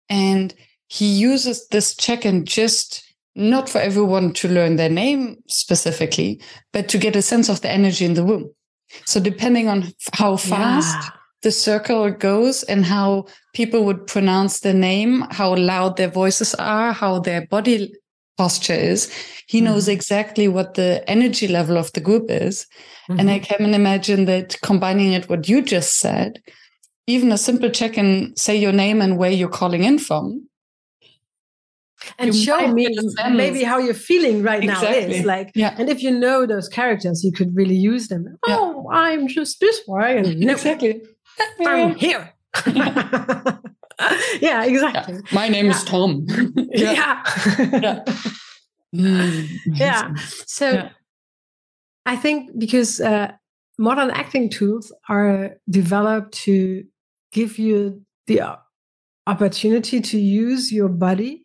And he uses this check-in just not for everyone to learn their name specifically, but to get a sense of the energy in the room. So depending on how fast the circle goes and how people would pronounce their name, how loud their voices are, how their body posture is, he knows exactly what the energy level of the group is. And I can imagine that combining it, what you just said, even a simple check-in, say your name and where you're calling in from. And show me maybe how you're feeling right now is. And if you know those characters, you could really use them. Oh, I'm just this way. And exactly. I'm here. Yeah, exactly. My name is Tom. So I think because modern acting tools are developed to give you the opportunity to use your body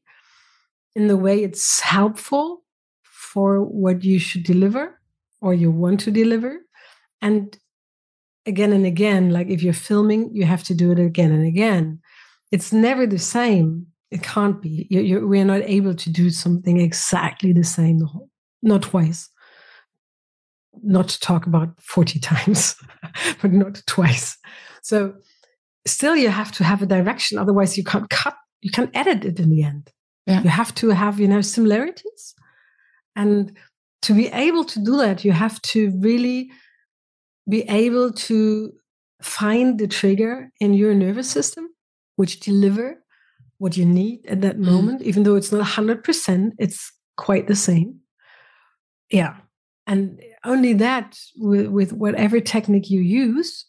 in the way it's helpful for what you should deliver or you want to deliver. And again, like if you're filming, you have to do it again and again. It's never the same. It can't be. We're not able to do something exactly the same, not twice. Not to talk about 40 times, but not twice. So still you have to have a direction. Otherwise you can't cut, you can't edit it in the end. Yeah. You have to have, similarities. And to be able to do that, you have to really be able to find the trigger in your nervous system, which deliver what you need at that moment, even though it's not 100%, it's quite the same. Yeah. And only that with whatever technique you use,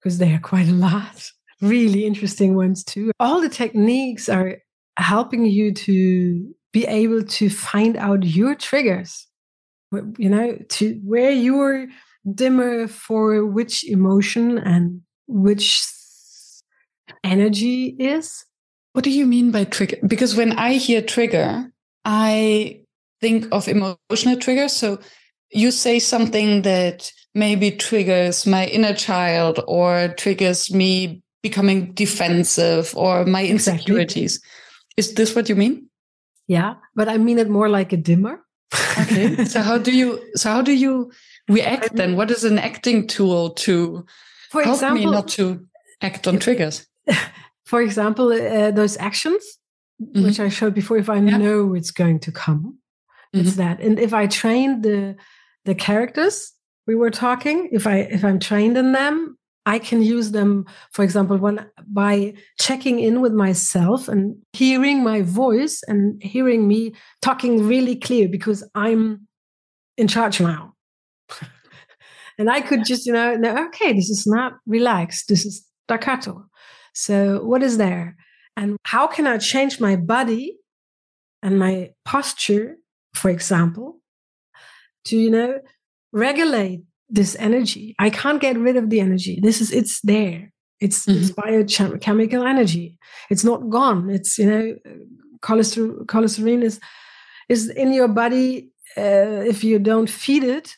because there are quite a lot, really interesting ones too. All the techniques are helping you to be able to find out your triggers, to where you're dimmer for which emotion and which energy is. What do you mean by trigger? Because when I hear trigger, I think of emotional triggers. So you say something that maybe triggers my inner child or triggers me becoming defensive or my insecurities. Exactly. Is this what you mean? Yeah, but I mean it more like a dimmer. Okay. So how do you react then? What is an acting tool to help me not to act on triggers? For example, those actions, which I showed before, if I know it's going to come, it's that. And if I train the characters we were talking, if I'm trained in them, I can use them, for example, by checking in with myself and hearing my voice and hearing me talking really clear, because I'm in charge now. And I could just, know, okay, this is not relaxed. This is staccato. So what is there? And how can I change my body and my posture, for example, to, regulate this energy? I can't get rid of the energy. It's there. It's biochemical energy. It's not gone. It's, cholesterol is in your body if you don't feed it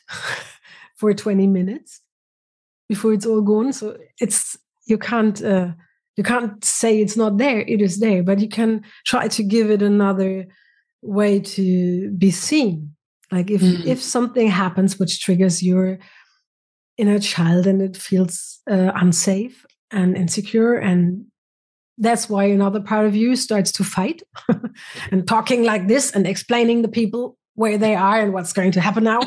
for 20 minutes before it's all gone. So you can't say it's not there. It is there, but you can try to give it another way to be seen. Like if something happens which triggers your inner child and it feels unsafe and insecure, and that's why another part of you starts to fight and talking like this and explaining the people where they are and what's going to happen now.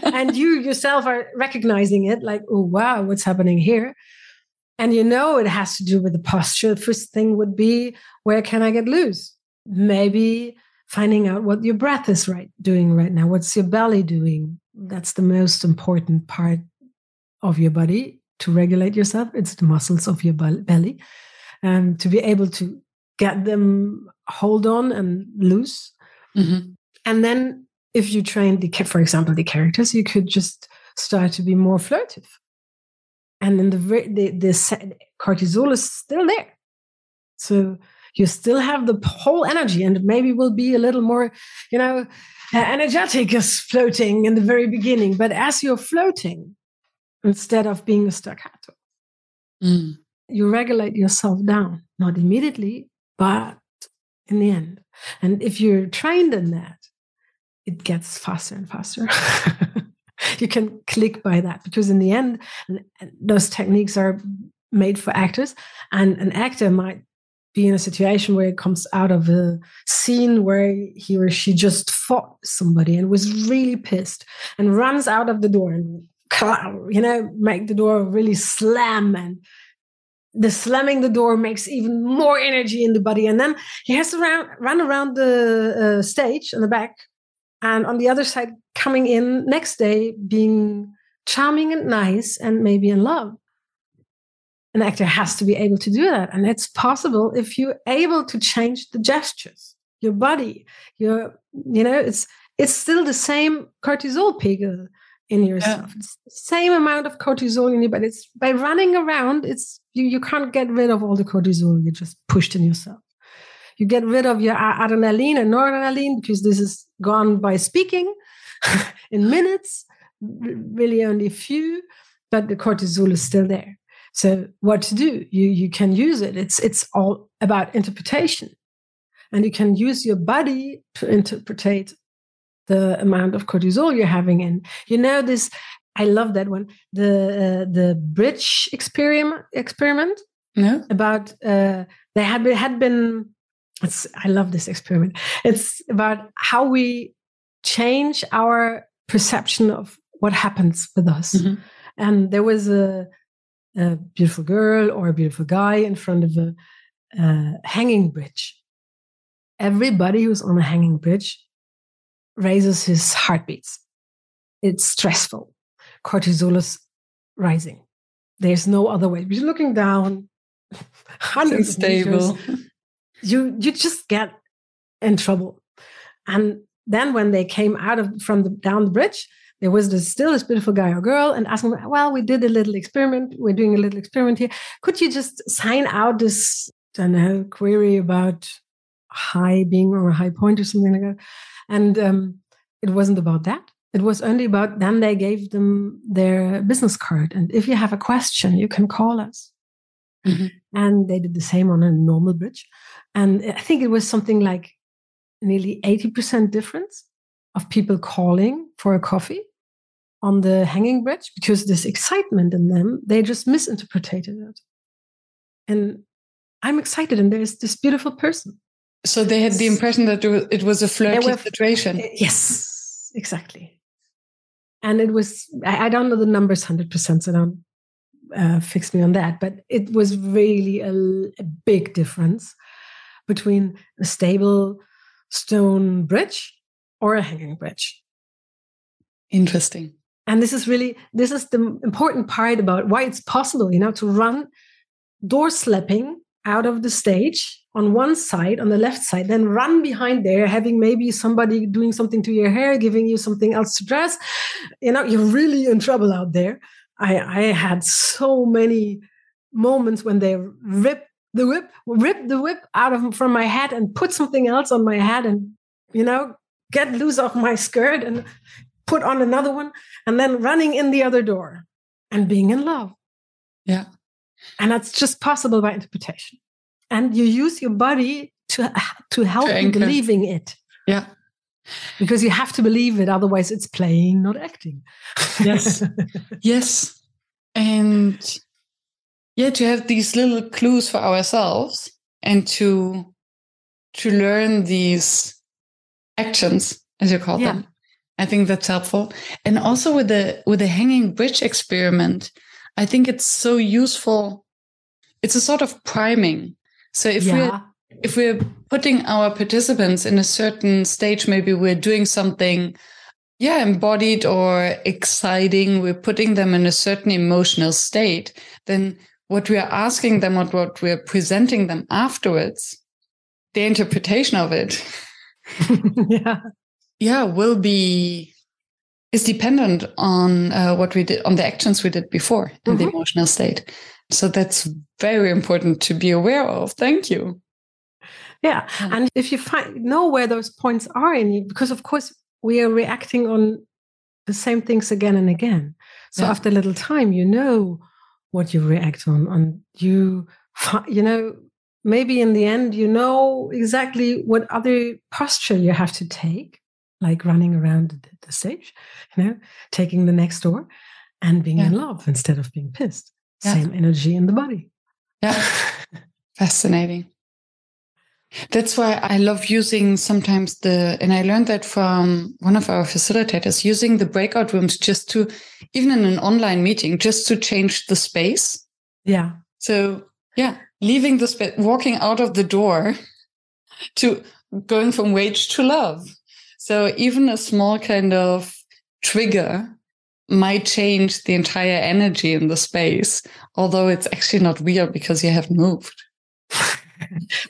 And you yourself are recognizing it, like, oh, wow, what's happening here? And it has to do with the posture. The first thing would be, where can I get loose? Maybe finding out what your breath is doing right now. What's your belly doing? That's the most important part of your body to regulate yourself. It's the muscles of your belly. To be able to get them hold on and loose. And then if you train, for example, the characters, you could just start to be more flirtive. And then the cortisol is still there. So you still have the whole energy, and it maybe will be a little more, energetic as floating in the very beginning. But as you're floating, instead of being a staccato, you regulate yourself down, not immediately, but in the end. And if you're trained in that, it gets faster and faster. You can click by that, because in the end, those techniques are made for actors, and an actor might be in a situation where it comes out of a scene where he or she just fought somebody and was really pissed and runs out of the door and, make the door really slam, and the slamming the door makes even more energy in the body. And then he has to run around the stage on the back, and on the other side, coming in next day, being charming and nice and maybe in love. An actor has to be able to do that. And it's possible if you're able to change the gestures, your body, it's still the same cortisol pegel in yourself. Yeah. It's the same amount of cortisol in you, but it's by running around, you can't get rid of all the cortisol you just pushed in yourself. You get rid of your adrenaline and noradrenaline, because this is gone by speaking in minutes, really only a few, but the cortisol is still there. So what to do? You can use it. It's all about interpretation. And you can use your body to interpret the amount of cortisol you're having in. This, I love that one. The bridge experiment. No. About they had been. I love this experiment. It's about how we change our perception of what happens with us. And there was a beautiful girl or a beautiful guy in front of a hanging bridge. Everybody who's on a hanging bridge raises his heartbeats. It's stressful. Cortisol is rising. There's no other way. You're looking down, hundreds of meters. You just get in trouble. And then when they came down the bridge, there was still this beautiful guy or girl, and asking, well, we did a little experiment. We're doing a little experiment here. Could you just sign out this, query about high being or a high point or something like that? And it wasn't about that. it was only about, then they gave them their business card. And if you have a question, you can call us. Mm-hmm. And they did the same on a normal bridge. And I think it was something like nearly 80% difference of people calling for a coffee on the hanging bridge, because this excitement in them, they just misinterpreted it. And I'm excited, and there's this beautiful person. So they had the impression that it was a flirty situation. Yes, exactly. And it was, I don't know the numbers 100%, so don't fix me on that, but it was really a big difference between a stable stone bridge or a hanging bridge. Interesting. And this is the important part about why it's possible, to run door slapping out of the stage on one side, on the left side, then run behind there, having maybe somebody doing something to your hair, giving you something else to dress. You're really in trouble out there. I had so many moments when they rip the whip from my head and put something else on my head and, get loose off my skirt and put on another one, and then running in the other door and being in love. Yeah. And that's just possible by interpretation. And you use your body to help you believing it. Yeah. Because you have to believe it, otherwise it's playing, not acting. Yes. Yes. And to have these little clues for ourselves and to learn these actions, as you call them. I think that's helpful. And also with the hanging bridge experiment, I think it's so useful. It's a sort of priming. So if we're putting our participants in a certain stage, maybe we're doing something, embodied or exciting, we're putting them in a certain emotional state, then what we are asking them, what we're presenting them afterwards, the interpretation of it, is dependent on what we did, on the actions we did before in the emotional state. So that's very important to be aware of. Thank you. Yeah. And if you know where those points are in you, because of course we are reacting on the same things again and again. So after a little time, what you react on, and maybe in the end, exactly what other posture you have to take, like running around the stage, taking the next door and being in love instead of being pissed. Yeah. Same energy in the body. Yeah. Fascinating. That's why I love using sometimes and I learned that from one of our facilitators, using the breakout rooms just to, even in an online meeting, just to change the space. Yeah. So, leaving the space, walking out of the door to going from rage to love. So even a small kind of trigger might change the entire energy in the space, although it's actually not real because you have moved.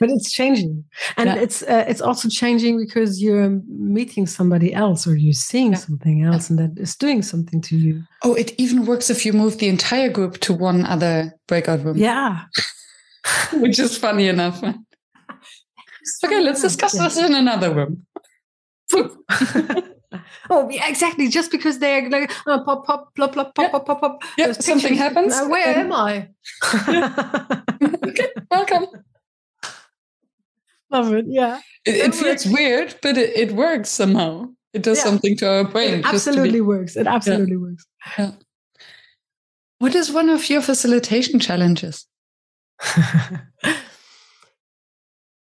But it's changing. And it's also changing because you're meeting somebody else, or you're seeing something else, and that is doing something to you. Oh, it even works if you move the entire group to one other breakout room. Yeah. Which is funny enough. Okay, let's discuss this in another room. Oh, yeah, exactly. Just because they're like pop, pop, plop, plop, pop, pop, pop, pop. Yeah, something happens. Where am I? Okay, welcome. Love it. Yeah. It feels weird, but it works somehow. It does something to our brain. It absolutely works. It absolutely works. Yeah. What is one of your facilitation challenges?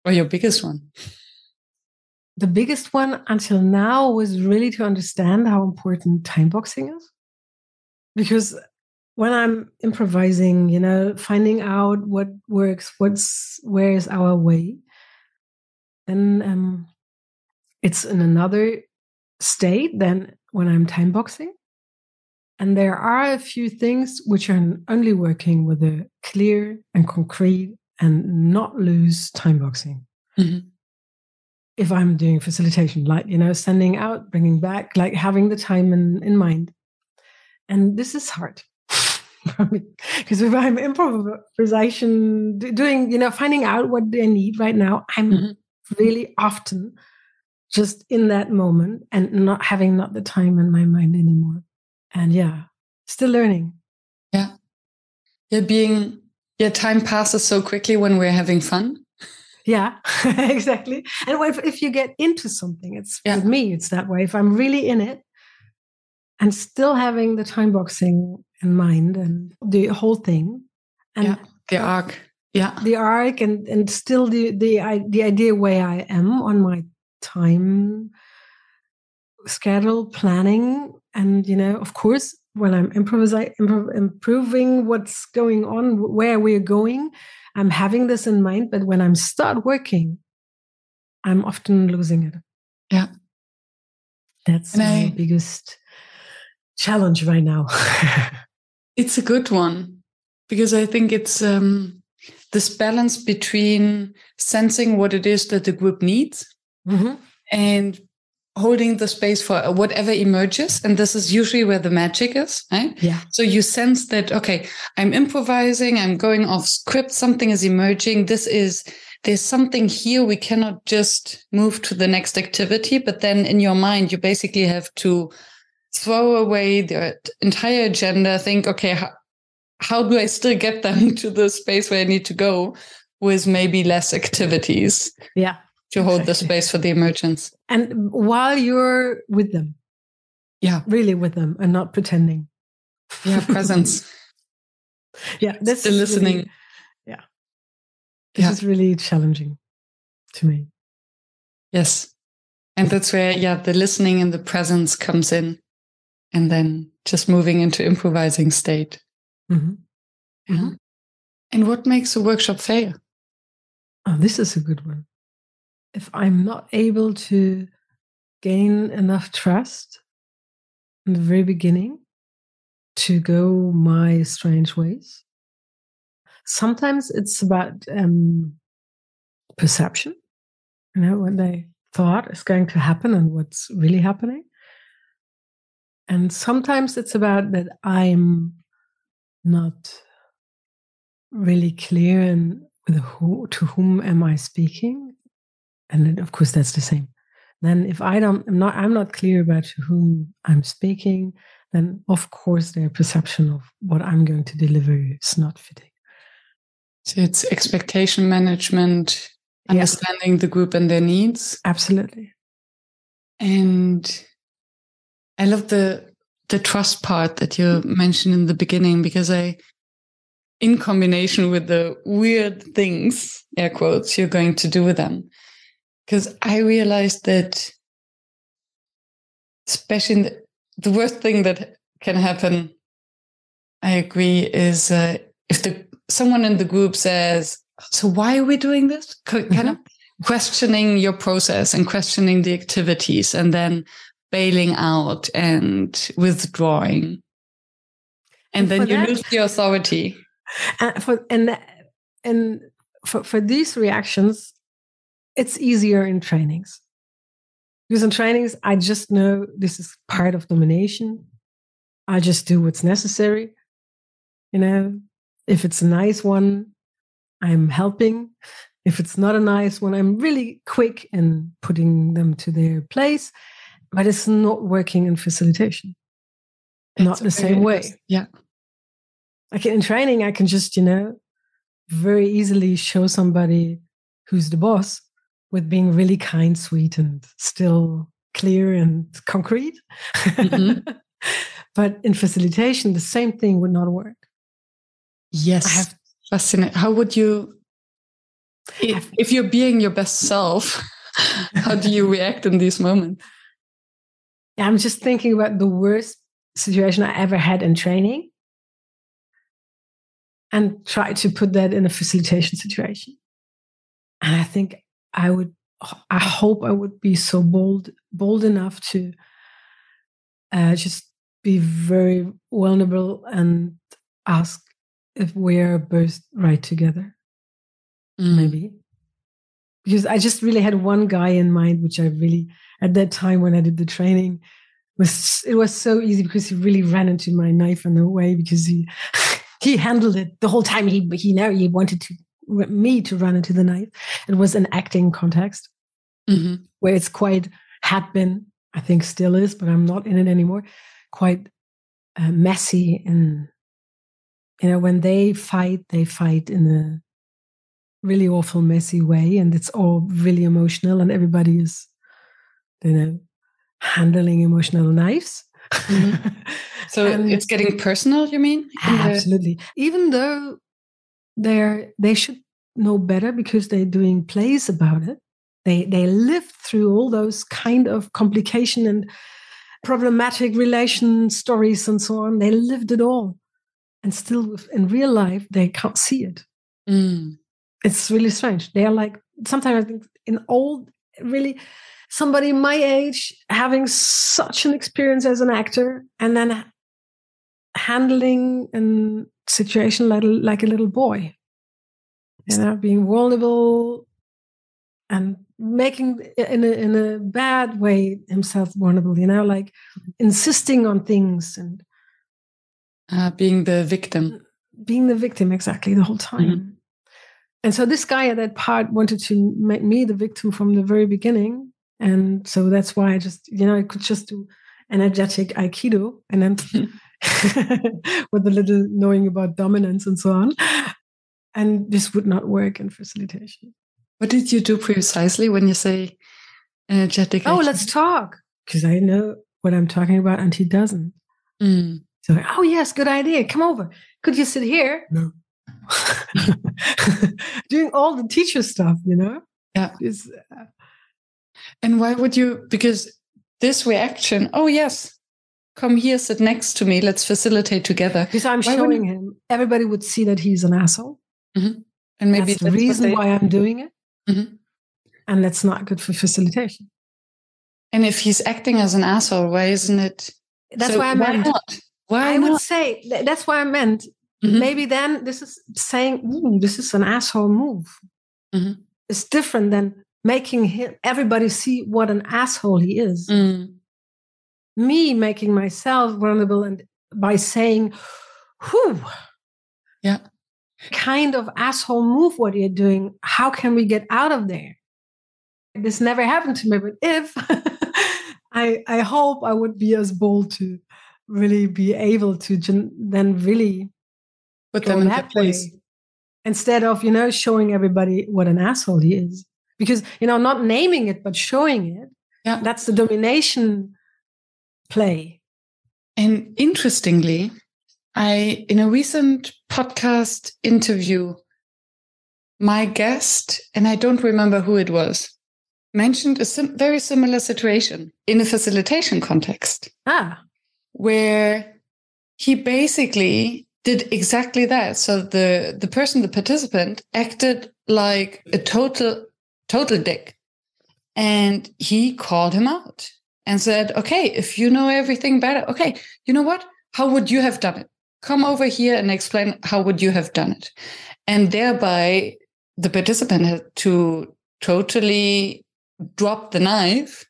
Or your biggest one? The biggest one until now was really to understand how important time boxing is. Because when I'm improvising, finding out what works, where is our way, then it's in another state than when I'm time boxing. And there are a few things which are only working with a clear and concrete and not loose time boxing. Mm-hmm. If I'm doing facilitation, like, sending out, bringing back, like having the time in mind. And this is hard for me, because if I'm improvisation, doing, finding out what they need right now, I'm really often just in that moment and not having the time in my mind anymore. And still learning. Yeah. Time passes so quickly when we're having fun. Yeah, exactly. And if you get into something, with me, it's that way. If I'm really in it and still having the time boxing in mind and the whole thing. And the arc. Yeah. The arc and still the idea where I am on my time schedule planning. And, of course, when I'm improving what's going on, where we're going, I'm having this in mind. But when I'm start working, I'm often losing it. Yeah. That's my biggest challenge right now. It's a good one, because I think it's this balance between sensing what it is that the group needs and holding the space for whatever emerges. And this is usually where the magic is, right? Yeah. So you sense that, okay, I'm improvising, I'm going off script, something is emerging. There's something here. We cannot just move to the next activity. But then in your mind, you basically have to throw away the entire agenda, think, okay, how do I still get them to the space where I need to go with maybe less activities? Yeah. To hold the space for the emergence. And while you're with them. Yeah. Really with them and not pretending. Yeah, presence. That's the listening. Really, This is really challenging to me. Yes. And that's where, the listening and the presence comes in. And then just moving into improvising state. Mm-hmm. Yeah. And what makes a workshop fail? Oh, this is a good one. If I'm not able to gain enough trust in the very beginning to go my strange ways. Sometimes it's about perception, what they thought is going to happen and what's really happening. And sometimes it's about that I'm not really clear to whom am I speaking. And then, of course, that's the same. Then if I'm not clear about to whom I'm speaking, then of course their perception of what I'm going to deliver is not fitting. So it's expectation management, understanding the group and their needs. Absolutely. And I love the trust part that you mentioned in the beginning, because in combination with the weird things, air quotes, you're going to do with them. Because I realized that, especially the worst thing that can happen, I agree, is if someone in the group says, so why are we doing this? Kind of questioning your process and questioning the activities and then bailing out and withdrawing. And then you lose the authority. For these reactions, it's easier in trainings. Because in trainings, I just know this is part of domination. I just do what's necessary. If it's a nice one, I'm helping. If it's not a nice one, I'm really quick in putting them to their place. But it's not working in facilitation. Not the same way. Yeah. Like in training, I can just, very easily show somebody who's the boss with being really kind, sweet, and still clear and concrete. But in facilitation, the same thing would not work. Yes. Fascinating. How would you, if you're being your best self, how do you react in these moments? Yeah, I'm just thinking about the worst situation I ever had in training and try to put that in a facilitation situation. And I think I hope I would be so bold enough to just be very vulnerable and ask if we're both right together. Maybe. Because I just really had one guy in mind, which I really, at that time when I did the training, it was so easy because he really ran into my knife in the way because he handled it the whole time. He wanted me to run into the knife. It was an acting context where it's quite had been, I think still is, but I'm not in it anymore, quite messy. And, when they fight in a really awful, messy way. And it's all really emotional, and everybody is, handling emotional knives. Mm-hmm. So it's getting personal, you mean? Absolutely. Even though they should know better because they're doing plays about it. They lived through all those kind of complication and problematic relation stories and so on. They lived it all. And still in real life, they can't see it. Mm. It's really strange. They are like, sometimes I think in old, really, somebody my age having such an experience as an actor and then handling a situation like a little boy, being vulnerable and making in a bad way himself vulnerable, like insisting on things and being the victim. Exactly, the whole time. Mm-hmm. And so this guy at that part wanted to make me the victim from the very beginning. And so that's why I just, I could just do energetic Aikido and then with a little knowing about dominance and so on. And this would not work in facilitation. What did you do precisely when you say energetic Aikido? Oh, let's talk. Because I know what I'm talking about and he doesn't. Mm. So, oh yes, good idea. Come over. Could you sit here? No. Doing all the teacher stuff, Yeah. And why would you? Because this reaction, oh yes, come here, sit next to me, let's facilitate together. Because I'm showing him, everybody would see that he's an asshole. Mm-hmm. And maybe that's the reason why I'm doing it. Mm-hmm. And that's not good for facilitation. And if he's acting as an asshole, why isn't it? That's why I meant. Why I would say that's why I meant. Mm-hmm. Maybe then this is saying, this is an asshole move. Mm-hmm. It's different than making everybody see what an asshole he is. Mm. Me making myself vulnerable and by saying, whew. Yeah. Kind of asshole move what you're doing. How can we get out of there? This never happened to me, but if I hope I would be as bold to really be able to then really put them in that place. Instead of, showing everybody what an asshole he is. Because, not naming it, but showing it. Yeah. That's the domination play. And interestingly, in a recent podcast interview, my guest, and I don't remember who it was, mentioned a very similar situation in a facilitation context. Where he basically did exactly that. So the person, the participant, acted like a total dick. And he called him out and said, okay, if you know everything better, okay, you know what? How would you have done it? Come over here and explain how would you have done it. And thereby the participant had to totally drop the knife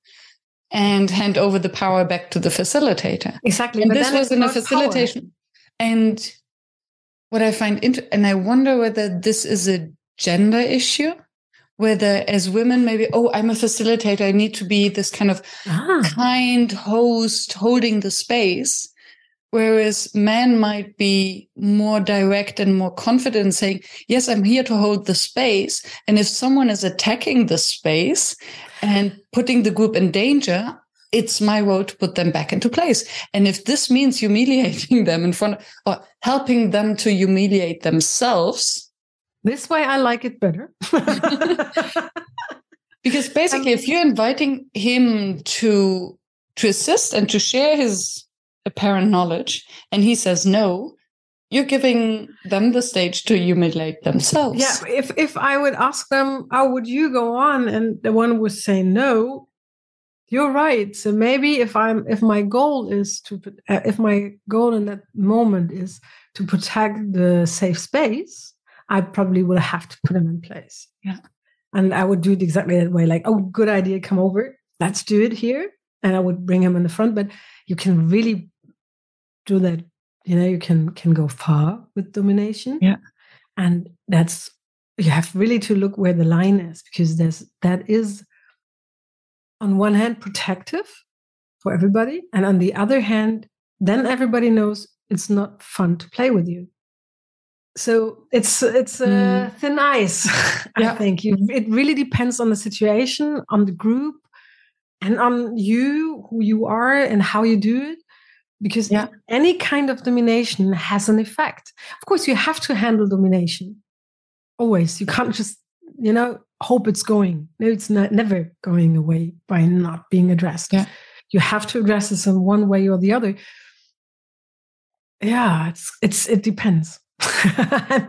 and hand over the power back to the facilitator. Exactly. And this was in a facilitation. Power. And what I find and I wonder whether this is a gender issue, whether as women, maybe, I'm a facilitator, I need to be this kind of kind host holding the space. Whereas men might be more direct and more confident saying, yes, I'm here to hold the space. And if someone is attacking the space and putting the group in danger, it's my role to put them back into place. And if this means humiliating them in front of, or helping them to humiliate themselves. This way I like it better. Because basically, if you're inviting him to assist and to share his apparent knowledge, and he says no, you're giving them the stage to humiliate themselves. Yeah, if I would ask them, how would you go on? And the one would say no, you're right. So maybe if my goal in that moment is to protect the safe space, I probably will have to put him in place. Yeah. And I would do it exactly that way. Like, oh, good idea, come over. Let's do it here. And I would bring him in the front. But you can really do that. You can go far with domination. Yeah. And you have really to look where the line is, because that is on one hand, protective for everybody. And on the other hand, then everybody knows it's not fun to play with you. So it's thin ice, I think. It really depends on the situation, on the group, and on you, who you are, and how you do it. Because any kind of domination has an effect. Of course, you have to handle domination. Always. You can't just, hope it's going. No, it's never going away by not being addressed. Yeah. You have to address this in one way or the other. Yeah, it depends. I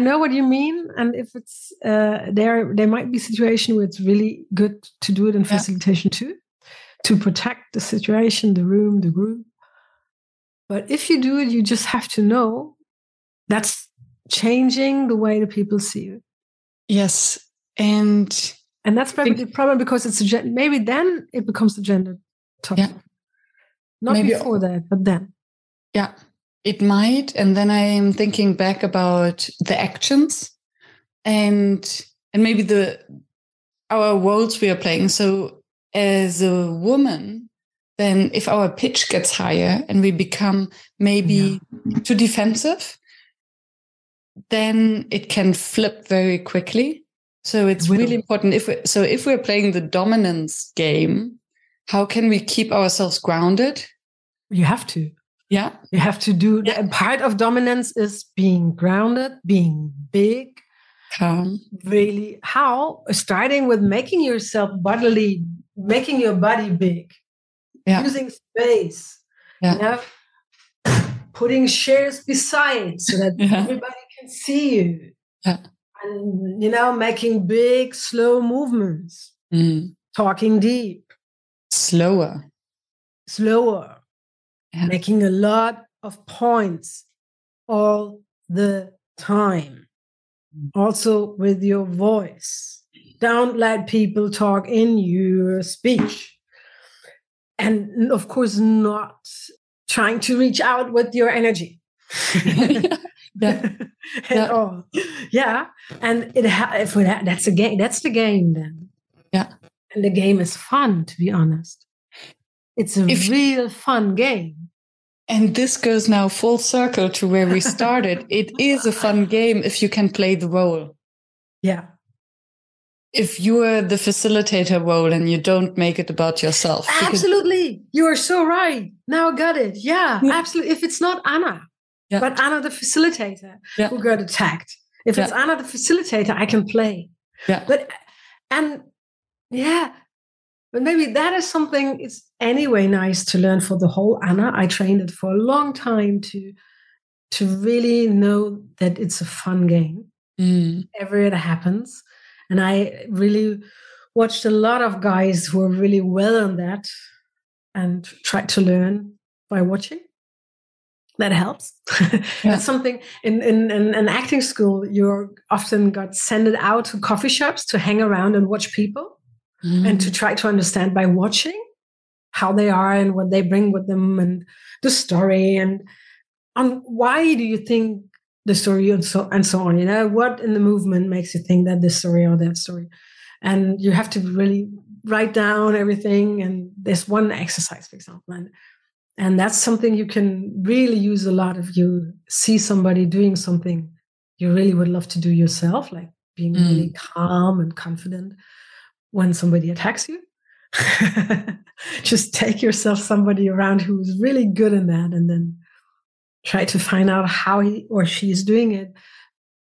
know what you mean. And if it's there might be a situation where it's really good to do it in facilitation too, to protect the situation, the room, the group. But if you do it, you just have to know that's changing the way the people see you. Yes. And that's probably the problem, because it's maybe then it becomes the gender topic. Yeah. Not maybe before that, but then. Yeah, it might. And then I am thinking back about the actions and maybe our roles we are playing. So as a woman, then if our pitch gets higher and we become maybe too defensive, then it can flip very quickly. So it's really important. If we're playing the dominance game, how can we keep ourselves grounded? You have to. Yeah. You have to do that. Part of dominance is being grounded, being big. Calm. Really, how? Starting with making yourself bodily, making your body big. Yeah. Using space. Yeah. Putting chairs beside so that everybody can see you. Yeah. And, making big, slow movements. Talking deep. Slower. Yeah. Making a lot of points all the time. Also with your voice. Don't let people talk in your speech. And of course, not trying to reach out with your energy. At all. Yeah. And that's a game. That's the game then. Yeah. And the game is fun, to be honest. It's a real fun game. And this goes now full circle to where we started. It is a fun game if you can play the role. Yeah. If you are the facilitator role and you don't make it about yourself. Absolutely. You are so right. Now I got it. Yeah, absolutely. If it's not Anna, but Anna the facilitator who got attacked. If it's Anna the facilitator, I can play. Yeah. But maybe that is something it's anyway nice to learn for the whole Anna. I trained it for a long time to really know that it's a fun game. Ever it happens. And I really watched a lot of guys who are really well on that and tried to learn by watching. That helps. That's something in an acting school, you're often got sent out to coffee shops to hang around and watch people and to try to understand by watching how they are and what they bring with them and the story and on why do you think the story and so on, what in the movement makes you think that this story or that story. And you have to really write down everything. And there's one exercise, for example. And that's something you can really use a lot if you see somebody doing something you really would love to do yourself, like being really calm and confident when somebody attacks you. Just take yourself somebody around who's really good in that and then try to find out how he or she is doing it.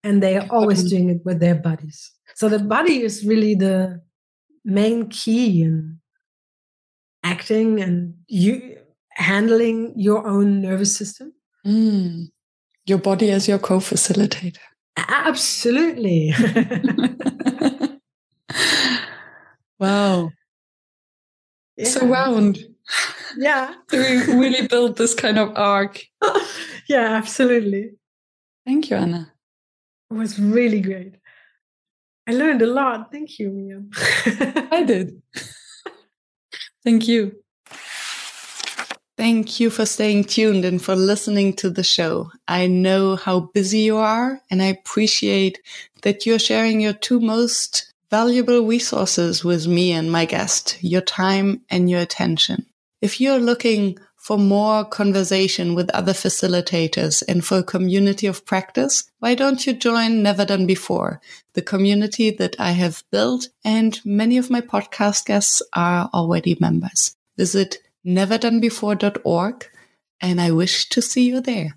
And they are always doing it with their bodies. So the body is really the main key in acting and you handling your own nervous system. Your body as your co-facilitator. Absolutely. Wow. Yeah. So round. Yeah. So we really built this kind of arc. Yeah, absolutely. Thank you, Anna. It was really great. I learned a lot. Thank you, Miriam. I did. Thank you. Thank you for staying tuned and for listening to the show. I know how busy you are, and I appreciate that you're sharing your two most valuable resources with me and my guest, your time and your attention. If you're looking for more conversation with other facilitators and for a community of practice, why don't you join Never Done Before, the community that I have built, and many of my podcast guests are already members. Visit neverdonebefore.org, and I wish to see you there.